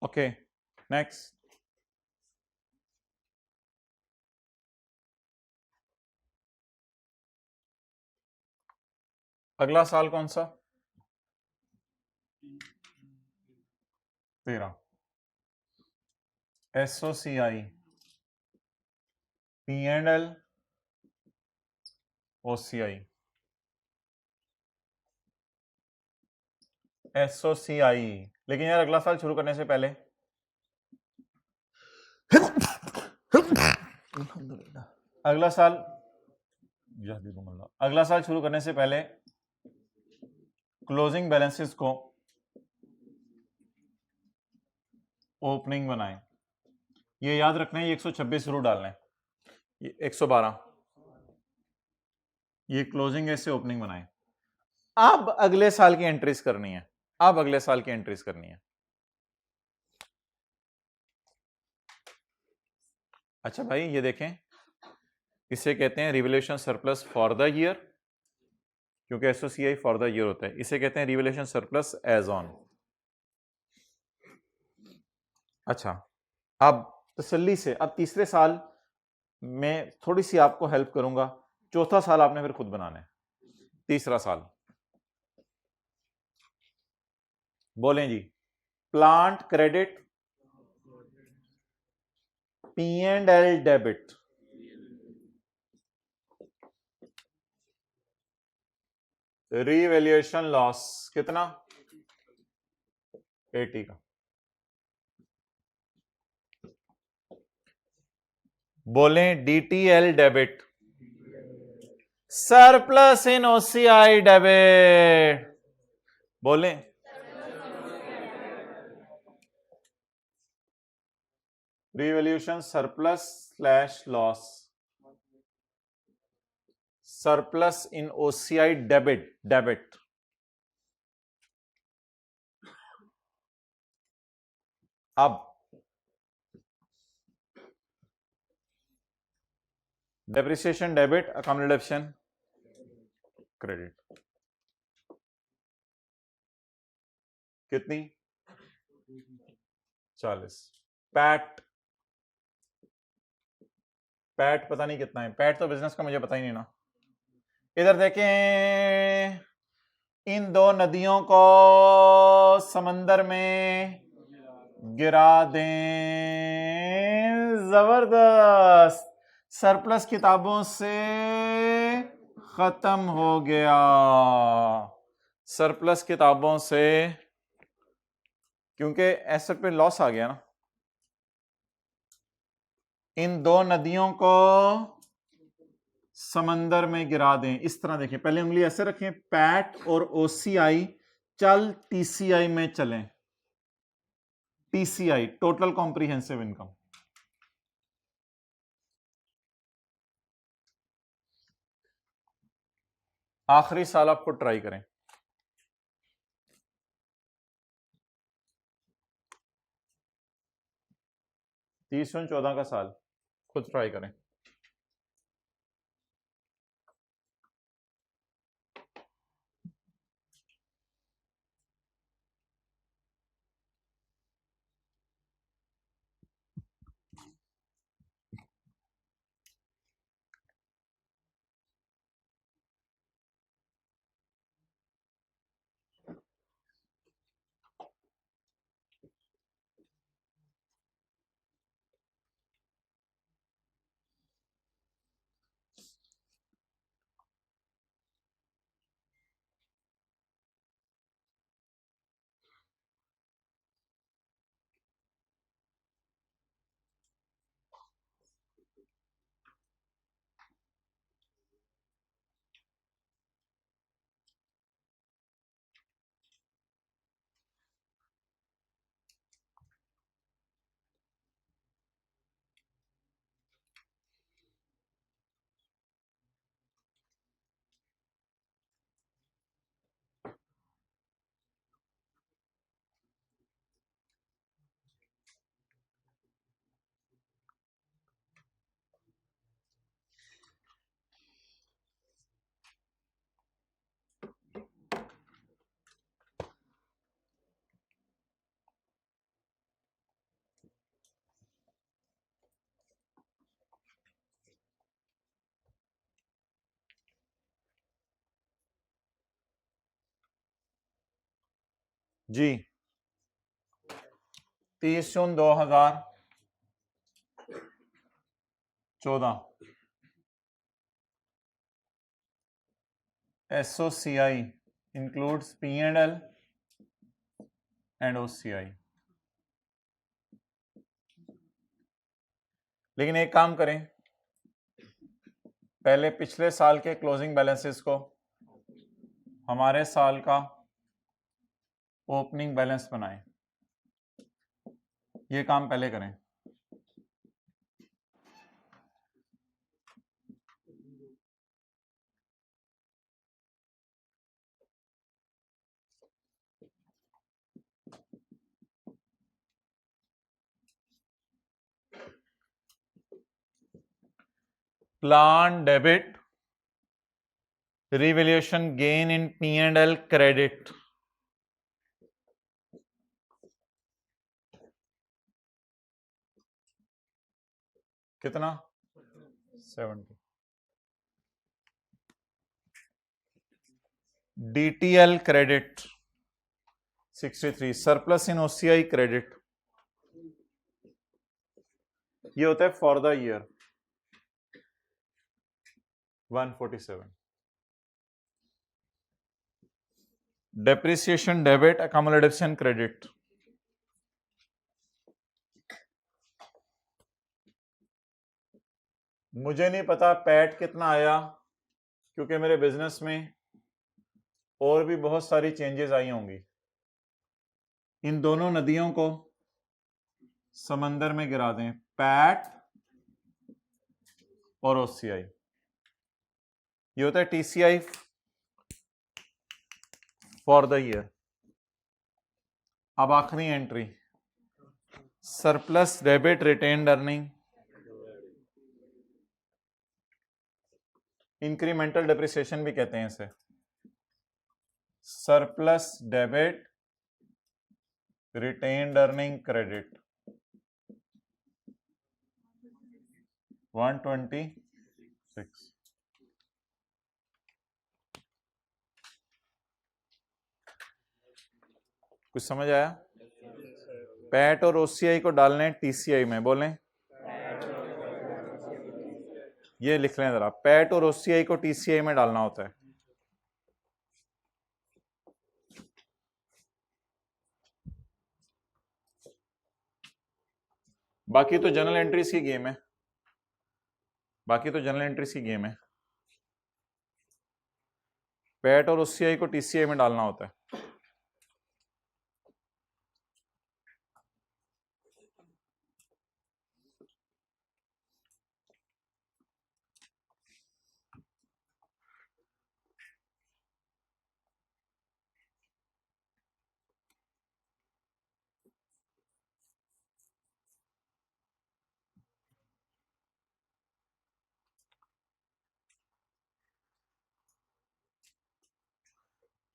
Okay, next. अगला साल कौन सा? 13। SOCI, P&L, OCI। SOCI, लेकिन यार अगला साल शुरू करने से पहले अगला साल अगला साल शुरू करने से पहले क्लोजिंग बैलेंसेस को ओपनिंग बनाएं। ये याद रखना है, ये 126 जरूर डालना है, ये 112, ये क्लोजिंग ऐसे ओपनिंग बनाएं। अब अगले साल की एंट्रीज करनी है, अब अगले साल की एंट्रीज करनी है। अच्छा भाई ये देखें, इसे कहते हैं revaluation surplus for the year, क्योंकि एसओसीआई फॉर द ईयर होता है। इसे कहते हैं रिवैल्यूएशन सरप्लस एज ऑन। अच्छा, अब तसल्ली से, अब तीसरे साल में थोड़ी सी आपको हेल्प करूंगा, चौथा साल आपने फिर खुद बनाना है। तीसरा साल बोलें जी, plant credit, P&L debit, revaluation loss कितना? 80 का। बोलें DTL debit, surplus in OCI debit. बोलें revaluation surplus slash loss, surplus in OCI debit, debit. अब depreciation debit, account deduction credit, कितनी? 40। पैट, पैट पता नहीं कितना है, पैट तो बिजनेस का मुझे पता ही नहीं ना। इधर देखें, इन दो नदियों को समंदर में गिरा दें। जबरदस्त, सरप्लस किताबों से खत्म हो गया, सरप्लस किताबों से, क्योंकि एसेट पे लॉस आ गया ना। इन दो नदियों को समंदर में गिरा दें। इस तरह देखें, पहले उंगली ऐसे रखें, पैट और ओसीआई चल टीसीआई में चलें। टीसीआई टोटल कॉम्प्रिहेंसिव इनकम, आखिरी साल आप खुद ट्राई करें, 30/14 का साल खुद ट्राई करें। जी 30 जून 2014 SOCI includes P&L and OCI। लेकिन एक काम करें, पहले पिछले साल के क्लोजिंग बैलेंसेस को हमारे साल का ओपनिंग बैलेंस बनाएं। ये काम पहले करें। Plan debit, revaluation gain in P&L credit, कितना 70। DTL credit 63, surplus in OCI credit, ये होता है for the year 147। Depreciation debit, accommodation credit, मुझे नहीं पता पैट कितना आया, क्योंकि मेरे बिजनेस में और भी बहुत सारी चेंजेस आई होंगी। इन दोनों नदियों को समंदर में गिरा दें, पैट और OCI। ये होता है TCI फॉर द ईयर। अब आखिरी entry, surplus debit retained earning, incremental depreciation भी कहते हैं इसे। Surplus debit retained earning credit 126। कुछ समझ आया? पैट और OCI को डालने TCI में, बोलें ये लिख लें जरा, पैट और OCI को TCI में डालना होता है। बाकी तो जनरल एंट्रीज की गेम है, बाकी तो जनरल एंट्रीज की गेम है। पैट और OCI को TCI में डालना होता है।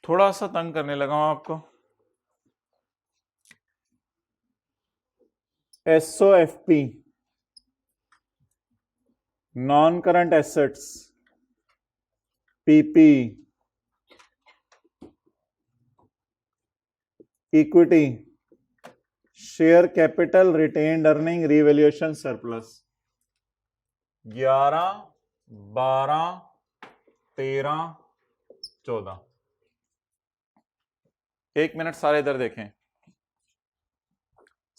थोड़ा सा तंग करने लगा हूं आपको। SOFP, non current assets, PP, equity, share capital, retained earning, revaluation surplus. 11, 12, 13, 14। एक मिनट सारे इधर देखें।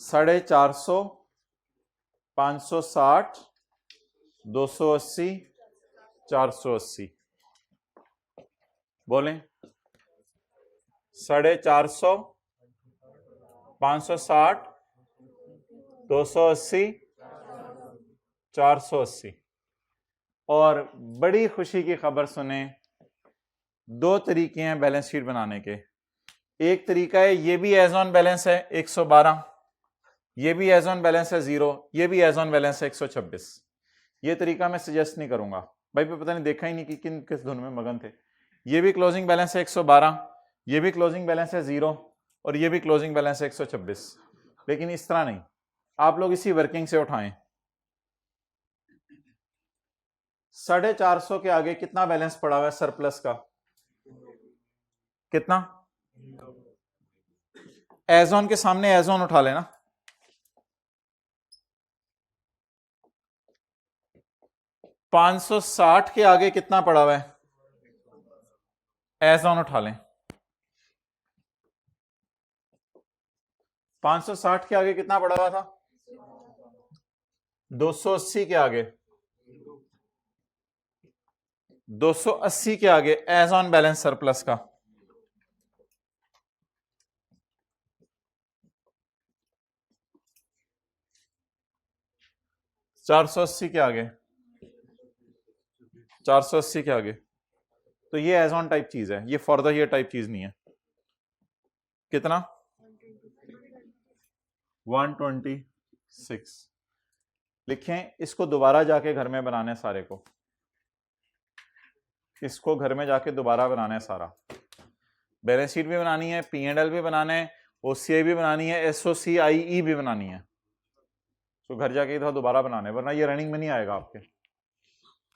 450, 560, 280, 480, बोलें 450, 560, 280, 480। और बड़ी खुशी की खबर सुने, दो तरीके हैं बैलेंस शीट बनाने के। एक तरीका है, ये भी एज ऑन बैलेंस है 112, ये भी एज ऑन बैलेंस है 0, ये भी एज ऑन बैलेंस है 126। ये तरीका मैं सजेस्ट नहीं करूंगा भाई, पे पता नहीं देखा ही नहीं कि किस धुन में मगन थे। ये भी क्लोजिंग बैलेंस है 112, ये भी क्लोजिंग बैलेंस है 0, और ये भी क्लोजिंग बैलेंस है 126। लेकिन इस तरह नहीं, आप लोग इसी वर्किंग से उठाएं। 450 के आगे कितना बैलेंस पड़ा हुआ है सरप्लस का? कितना? एज ऑन के सामने एज ऑन उठा लेना, $560 के आगे कितना पड़ा हुआ है, एज ऑन उठा लें। 560 के आगे कितना पड़ा हुआ था, 280 के आगे, 280 के आगे एज ऑन बैलेंस सरप्लस का, $480 के आगे, 480 के आगे, तो ये एज ऑन टाइप चीज है, ये फॉर द ईयर टाइप चीज नहीं है। कितना 126 लिखें। इसको दोबारा जाके घर में बनाने सारे को, इसको घर में जाके दोबारा बनाना है सारा, बैलेंस शीट भी बनानी है, P&L भी बनाना है, OCI भी बनानी है, SOCIE भी बनानी है, तो घर जाके इधर दोबारा बनाना है, वरना ये रनिंग में नहीं आएगा आपके।